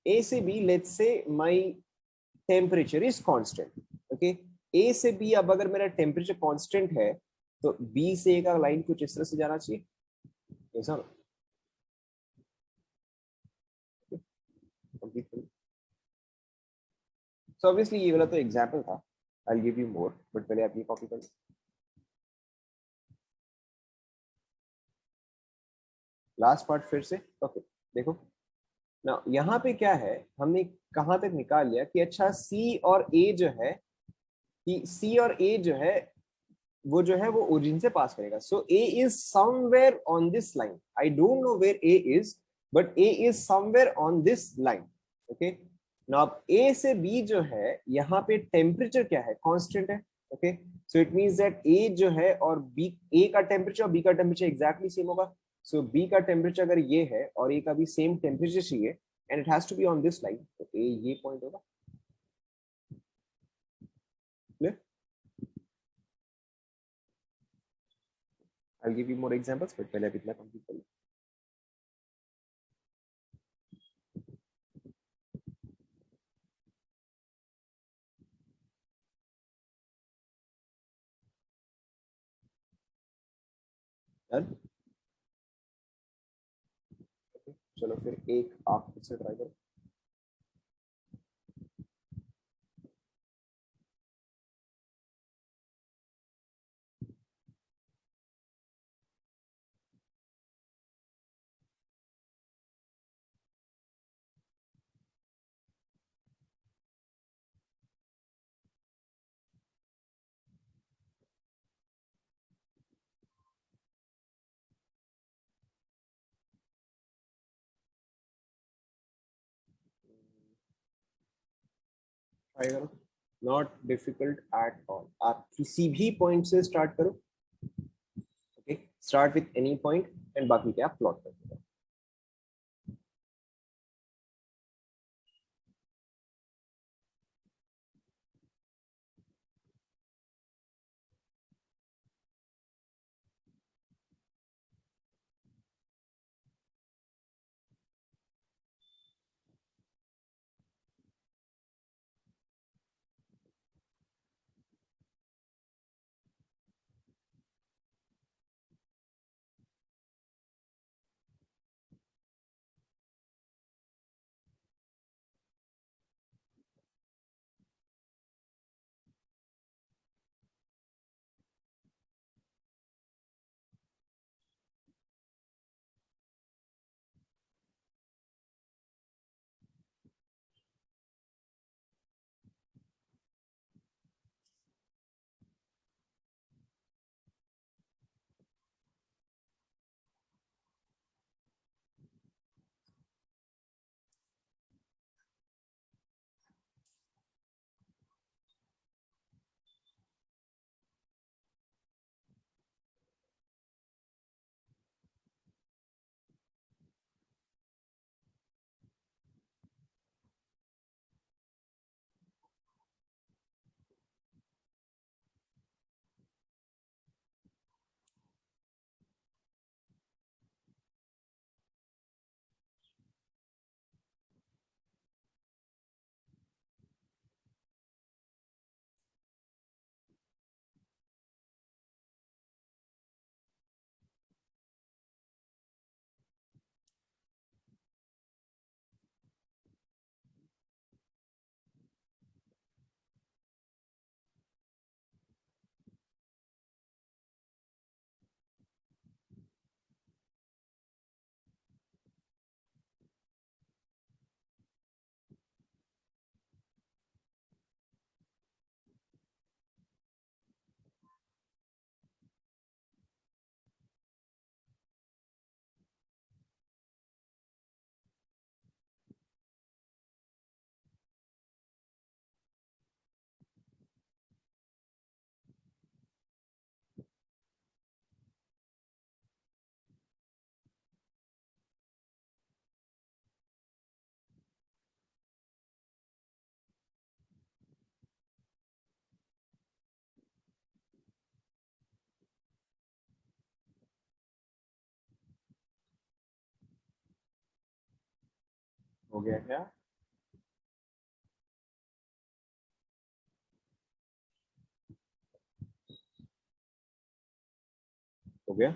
ए से B let's say my temperature is constant. Okay, A से बी अब अगर मेरा टेम्परेचर कांस्टेंट है तो बी से ए का लाइन कुछ इस तरह से जाना चाहिए, ऐसा ना. सो ऑब्वियसली ये वाला तो एग्जांपल था. आई will give you more, but पहले आप ये कॉपी कर लो. लास्ट पार्ट फिर से. ओके, देखो ना यहाँ पे क्या है, हमने कहां तक निकाल लिया कि अच्छा सी और ए जो है, कि सी और ए जो है वो जो है वो ओरिजिन से पास करेगा. So A is somewhere on this line. I don't know where A is, but A is somewhere on this line. Okay, now अब ए से बी जो है यहाँ पे टेम्परेचर क्या है, कांस्टेंट है. Okay, so it means that A जो है और बी, ए का टेम्परेचर और बी का टेम्परेचर एग्जैक्टली सेम होगा. सो बी का टेम्परेचर अगर ये है और ए का भी सेम टेम्परेचर चाहिए and it has to be on this line, तो ए ये पॉइंट होगा. Clear? I will give you more examples, but पहले आप इतना कंप्लीट कर लो. डन. चलो फिर एक आप खुद से ट्राई करो. ट्राई करो. Not difficult at all. आप किसी भी पॉइंट से स्टार्ट करो. Okay, start with any point and बाकी क्या आप प्लॉट करो. हो गया क्या? हो गया?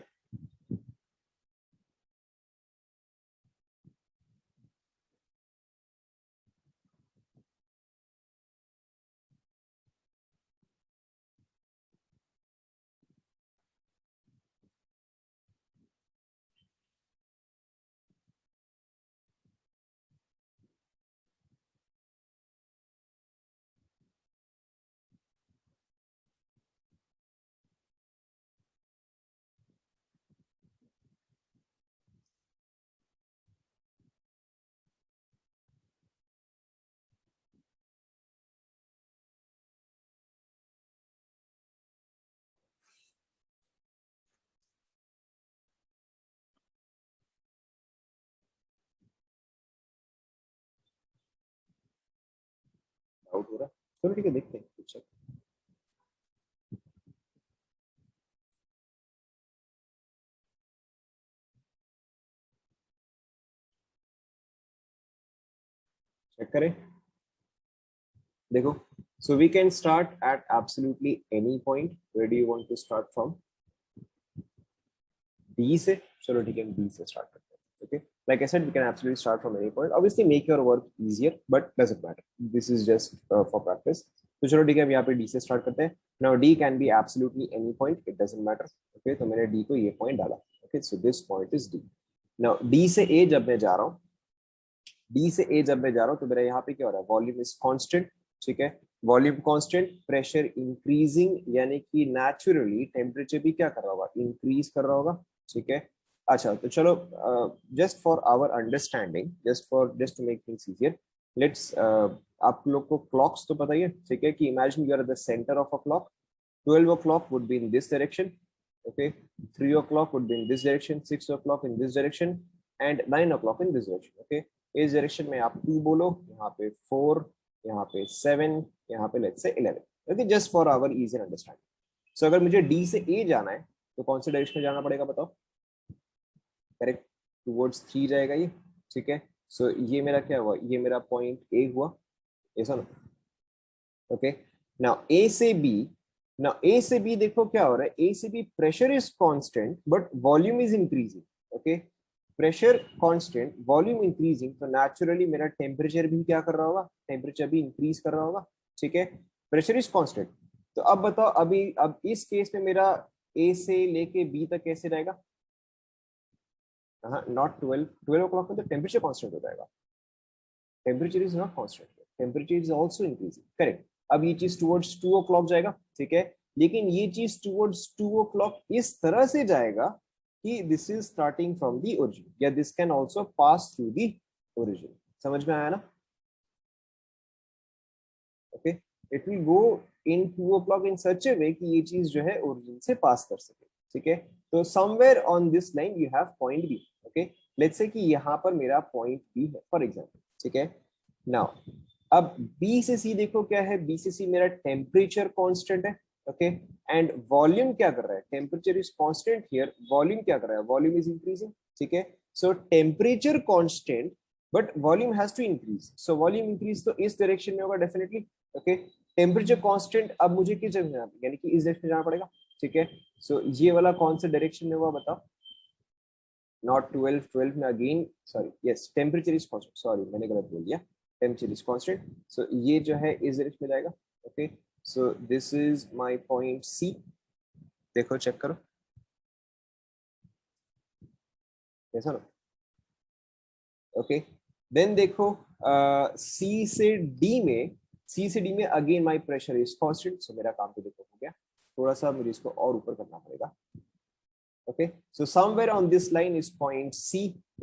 डाउट हो रहा? चलो ठीक है, देखते हैं कुछ। चेक करें, देखो। So we can start at absolutely any point. Where do you want to start from? B से? चलो ठीक है, B से स्टार्ट करते हैं। Okay, like I said, we can absolutely start from any point. Obviously make your work easier, but doesn't matter, this is just for practice. तो चलो ठीक है, अब यहाँ पे D से स्टार्ट करते हैं। Now D can be absolutely any point, it doesn't matter. Okay, तो मैंने D को ये पॉइंट डाला। Okay, so this point is D. Now D से A जब मैं जा रहा हूँ, D से A जब मैं जा रहा हूँ, तो मेरा यहाँ पे क्या हो रहा है? Volume is constant. ठीक है, वॉल्यूम कांस्टेंट, प्रेशर इंक्रीजिंग, यानी कि नेचुरली टेम्परेचर भी क्या कर रहा होगा? इंक्रीज कर रहा होगा। ठीक है, अच्छा तो चलो, just for our understanding, just to make things easier, let's, आप लोग को क्लॉक्स तो पता ही है। ठीक है, कि imagine you are the centre of a clock. 12 o'clock would be in this direction. Okay, 3 o'clock would be in this direction, 6 o'clock in this direction, and 9 o'clock in this direction. Okay, इस direction में आप 2 बोलो, यहाँ पे 4, यहाँ पे 7, यहाँ पे let's say 11। Okay, just for our easy understanding. So अगर मुझे डी से ए जाना है, तो कौन से डायरेक्शन में जाना पड़ेगा बताओ? करेक्ट, टूवर्ड्स 3 जाएगा ये। ठीक है, सो ये मेरा क्या हुआ? ये मेरा पॉइंट ए हुआ, ऐसा ना? ओके, नाउ ए से बी, नाउ ए से बी देखो क्या हो रहा है? ए से B pressure is constant but volume is increasing. Okay, pressure constant, volume increasing, तो नेचुरली मेरा टेम्परेचर भी क्या कर रहा होगा? टेम्परेचर भी इंक्रीज कर रहा होगा। ठीक है, प्रेशर इज कांस्टेंट। तो अब बताओ, अभी अब इस केस में मेरा ए से लेके बी तक कैसे रहेगा? हाँ, नॉट 12, 12 o'clock में तो टेम्परेचर कांस्टेंट हो जाएगा। Temperature is not constant, temperature is also increasing. Correct, अब ये चीज टुवर्ड्स 2 o'clock जाएगा। ठीक है, लेकिन ये चीज टुवर्ड्स 2 o'clock इस तरह से जाएगा कि this is starting from the origin, या this can also pass through the origin. समझ में आया ना? Okay, it will go in 2 o'clock in such a way कि ये चीज जो है ओरिजिन से पास कर सके। ठीक है, तो somewhere on this line you have point B. Okay, let's say कि यहाँ पर मेरा पॉइंट बी है फॉर एग्जांपल। ठीक है, नाउ अब बी से सी देखो क्या है? बी से सी मेरा टेम्परेचर कांस्टेंट है। ओके, एंड वॉल्यूम क्या कर रहा है? Temperature is constant here, volume क्या कर रहा है? Volume is increasing. ठीक है, so temperature constant but volume has to increase, so volume increase तो इस डायरेक्शन में होगा डेफिनेटली। ओके, टेम्परेचर कांस्टेंट, अब मुझे किस जगह जाना, यानी कि इस डायरेक्शन में जाना पड़ेगा। ठीक है, सो ये वाला कौन सा डायरेक्शन में हुआ बताओ? नॉट 12, 12 में again, sorry, yes, temperature is constant, sorry मैंने गलत बोल दिया, टेम्परेचर इज कांस्टेंट। सो ये जो है इस डायरेक्शन में जाएगा। Okay, so this is my point C. देखो चेक करो, ऐसा ना? ओके, देन देखो, सी से डी में, सी से डी में again my pressure is constant, so मेरा काम तो देखो हो गया। थोड़ा सा मुझे इसको और ऊपर करना पड़ेगा। Okay, so somewhere on this line is point C.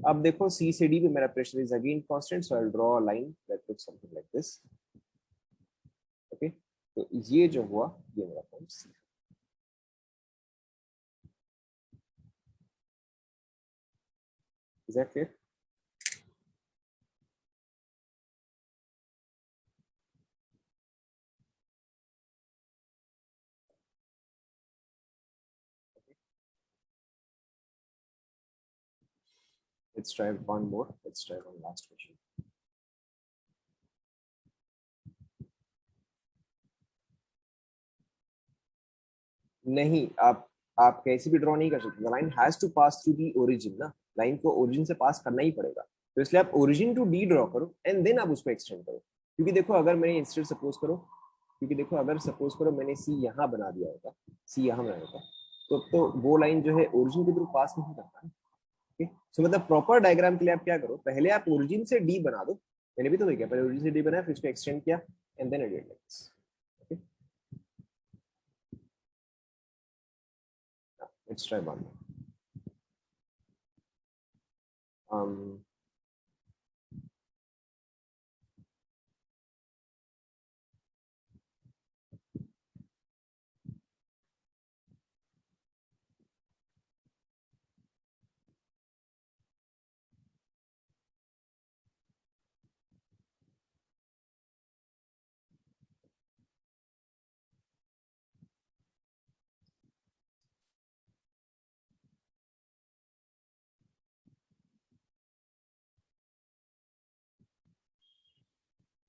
अब देखो C से D पे मेरा pressure is again constant, so I'll draw a line that looks something like this. Okay, तो ये जो हुआ, ये मेरा point C. Is that clear? Let's try one more. Let's try one last question. नहीं, आप कैसे भी ड्रॉ नहीं कर सकते, the line has to pass through the origin ना, लाइन को ओरिजिन से पास करना ही पड़ेगा। तो इसलिए आप ओरिजिन टू डी ड्रॉ करो एंड देन आप उसको एक्सटेंड करो। क्योंकि देखो अगर मैंने इंस्टेड सपोज करो, क्योंकि देखो अगर सपोज करो मैंने सी यहाँ बना दिया होता, सी यहाँ बनाया होता, तो वो लाइन जो है ओरिजिन के थ्रू पास नहीं करता है। ठीक है, सो मतलब प्रॉपर डायग्राम के लिए आप क्या करो, पहले आप ओरिजिन से डी बना दो। मैंने भी तो वही किया, पहले ओरिजिन से डी बनाया, फिर उसको एक्सटेंड किया and then edit like this. Okay, let's try one. um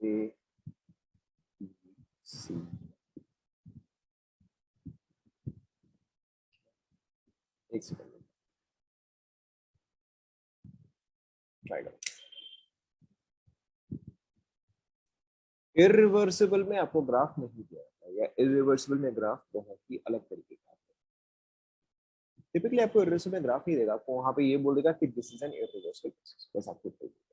A B C, एक सेकंड ट्राई करो। इरिवर्सिबल में आपको ग्राफ नहीं दिया होता, या इरिवर्सिबल में ग्राफ बहुत ही अलग तरीके का है। टिपिकली आपको इरिवर्सिबल में ग्राफ नहीं देगा, आपको वहां पे ये बोल देगा कि this is an irreversible process, बस आपको इतना ही बोलेगा।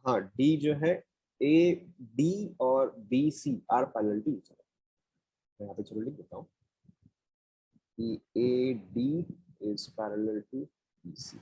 हाँ, डी जो है, ए डी और B C are parallel to each other. मैं यहाँ पे चलो लिख देता हूँ कि A D is parallel to B C.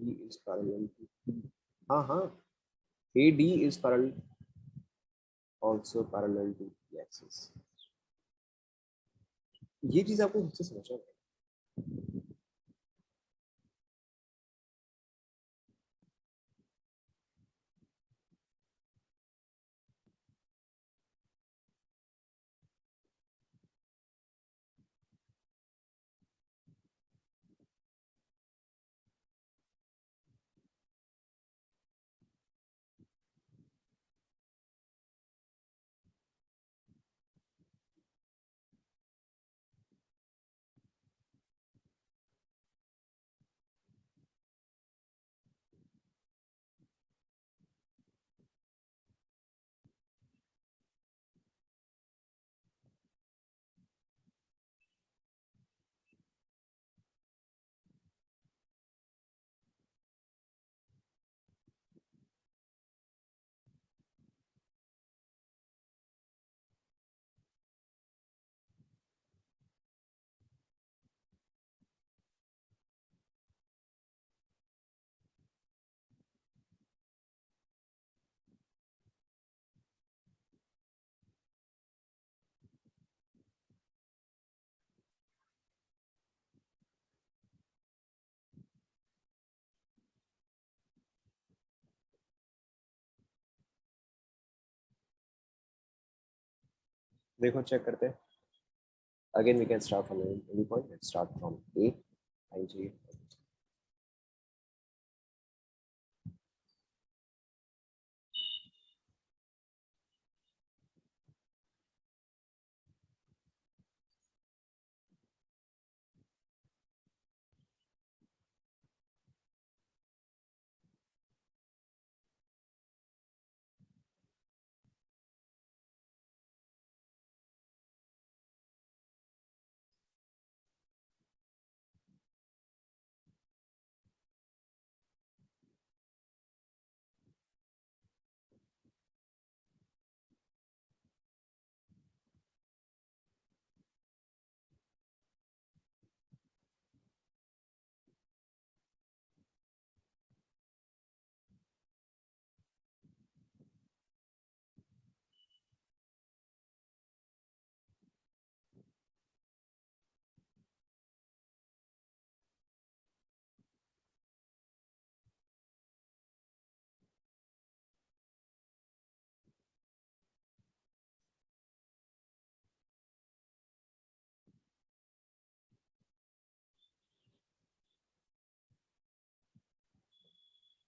D is parallel to P. हाँ हाँ, AD is parallel, also parallel to the axis. ये चीज आपको मुझसे समझना है. देखो चेक करते हैं. Again we can start from any point. Let's start from A. Time चाहिए.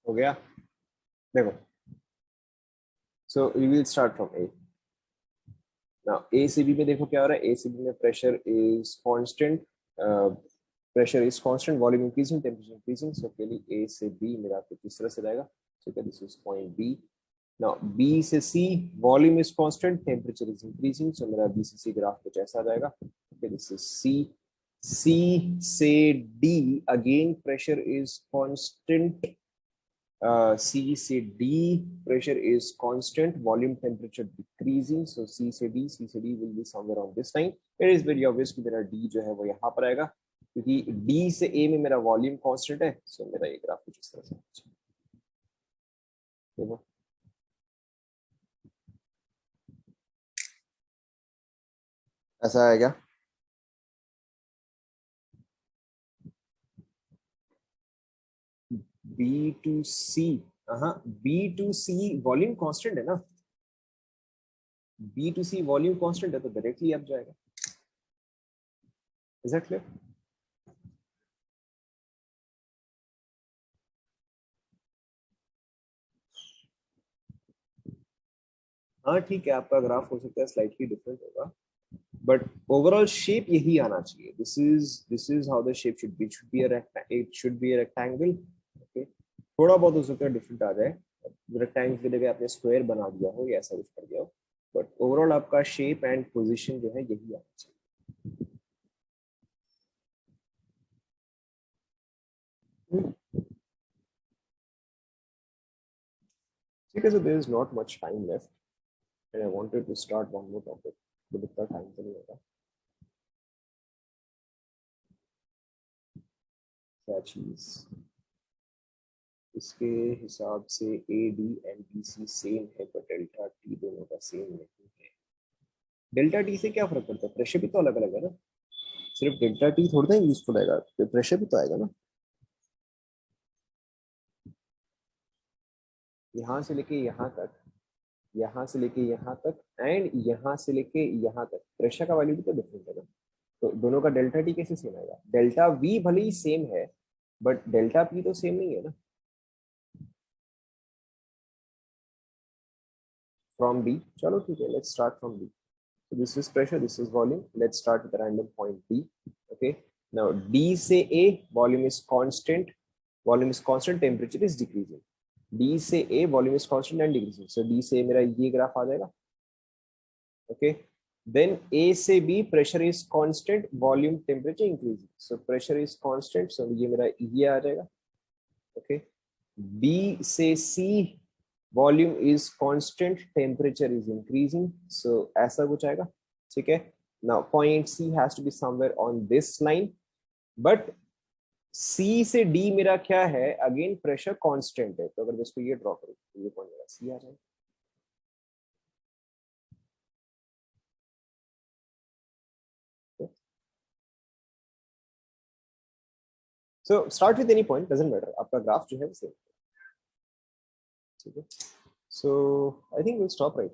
हो गया. देखो. So we will start from A. Now A से B में देखो क्या हो रहा है. A से B में pressure is constant. Pressure is constant. Volume increasing. Temperature increasing. So के लिए A से B मेरा आपको किस तरह से रहेगा. So this is point B. Now B से C, volume is constant, temperature is increasing. So मेरा B से C ग्राफ कुछ ऐसा जाएगा. Okay, this is C. C से D, again pressure is constant. C से D, pressure is constant, volume temperature decreasing. So C से D will be somewhere on this line. It is very obvious कि मेरा D जो है वो यहाँ पर आएगा, क्योंकि D से A में मेरा volume constant है. So मेरा ये ग्राफ कुछ इस तरह से देखो. ऐसा आएगा. B to C, हाँ B to C volume constant है ना. B to C volume constant है तो डायरेक्टली अब जाएगा. Is that clear? हाँ ठीक है, आपका ग्राफ हो सकता है स्लाइटली डिफरेंट होगा, बट ओवरऑल शेप यही आना चाहिए. This is how the shape should be. It should be a rectangle. Okay, थोड़ा बहुत हो सकता है डिफरेंट आ जाए. रेक्टेंगल की जगह आपने स्क्वायर बना दिया हो या ऐसा कुछ कर दिया हो, बट ओवरऑल आपका शेप एंड पोजीशन जो है यही आना चाहिए. Because there is not much time left and I wanted to start one more topic. But इतना time तो नहीं होगा. क्या चीज? इसके हिसाब से A D and B C same है, पर डेल्टा टी दोनों का सेम नहीं है। डेल्टा टी से क्या फर्क पड़ता है? प्रेशर भी तो अलग अलग है ना, सिर्फ डेल्टा टी थोड़ा ना यूजफुल आएगा, प्रेशर भी तो आएगा ना। यहाँ से लेके यहाँ तक, यहाँ से लेके यहाँ तक एंड यहाँ से लेके यहाँ तक प्रेशर का वैल्यू भी तो डिफरेंट है ना। तो दोनों का डेल्टा टी कैसे सेम आएगा? डेल्टा वी भले ही सेम है बट डेल्टा पी तो सेम नहीं है ना। फ्रॉम बी, चलो ठीक है, let's start from B. So this is pressure, this is volume. Let's start with a random point D. Okay. Now D से A, volume is constant. Volume is constant, temperature is decreasing. D से A, volume is constant and decreasing. So D से मेरा ये graph आ जाएगा. Okay. Then A से B, pressure is constant, volume, temperature increasing. So pressure is constant. So ये मेरा ये आ जाएगा. Okay. B से C, volume is constant, temperature is increasing. So ऐसा कुछ आएगा. ठीक है. Now point C has to be somewhere on this line, but C से D मेरा क्या है? अगेन प्रेशर कांस्टेंट है, तो अगर मैं इसको ये ड्रॉ करूं तो ये पॉइंट मेरा C आ जाएगा. So start with any point, doesn't matter, आपका ग्राफ जो है वो सेम. ठीक है. So I think we'll stop right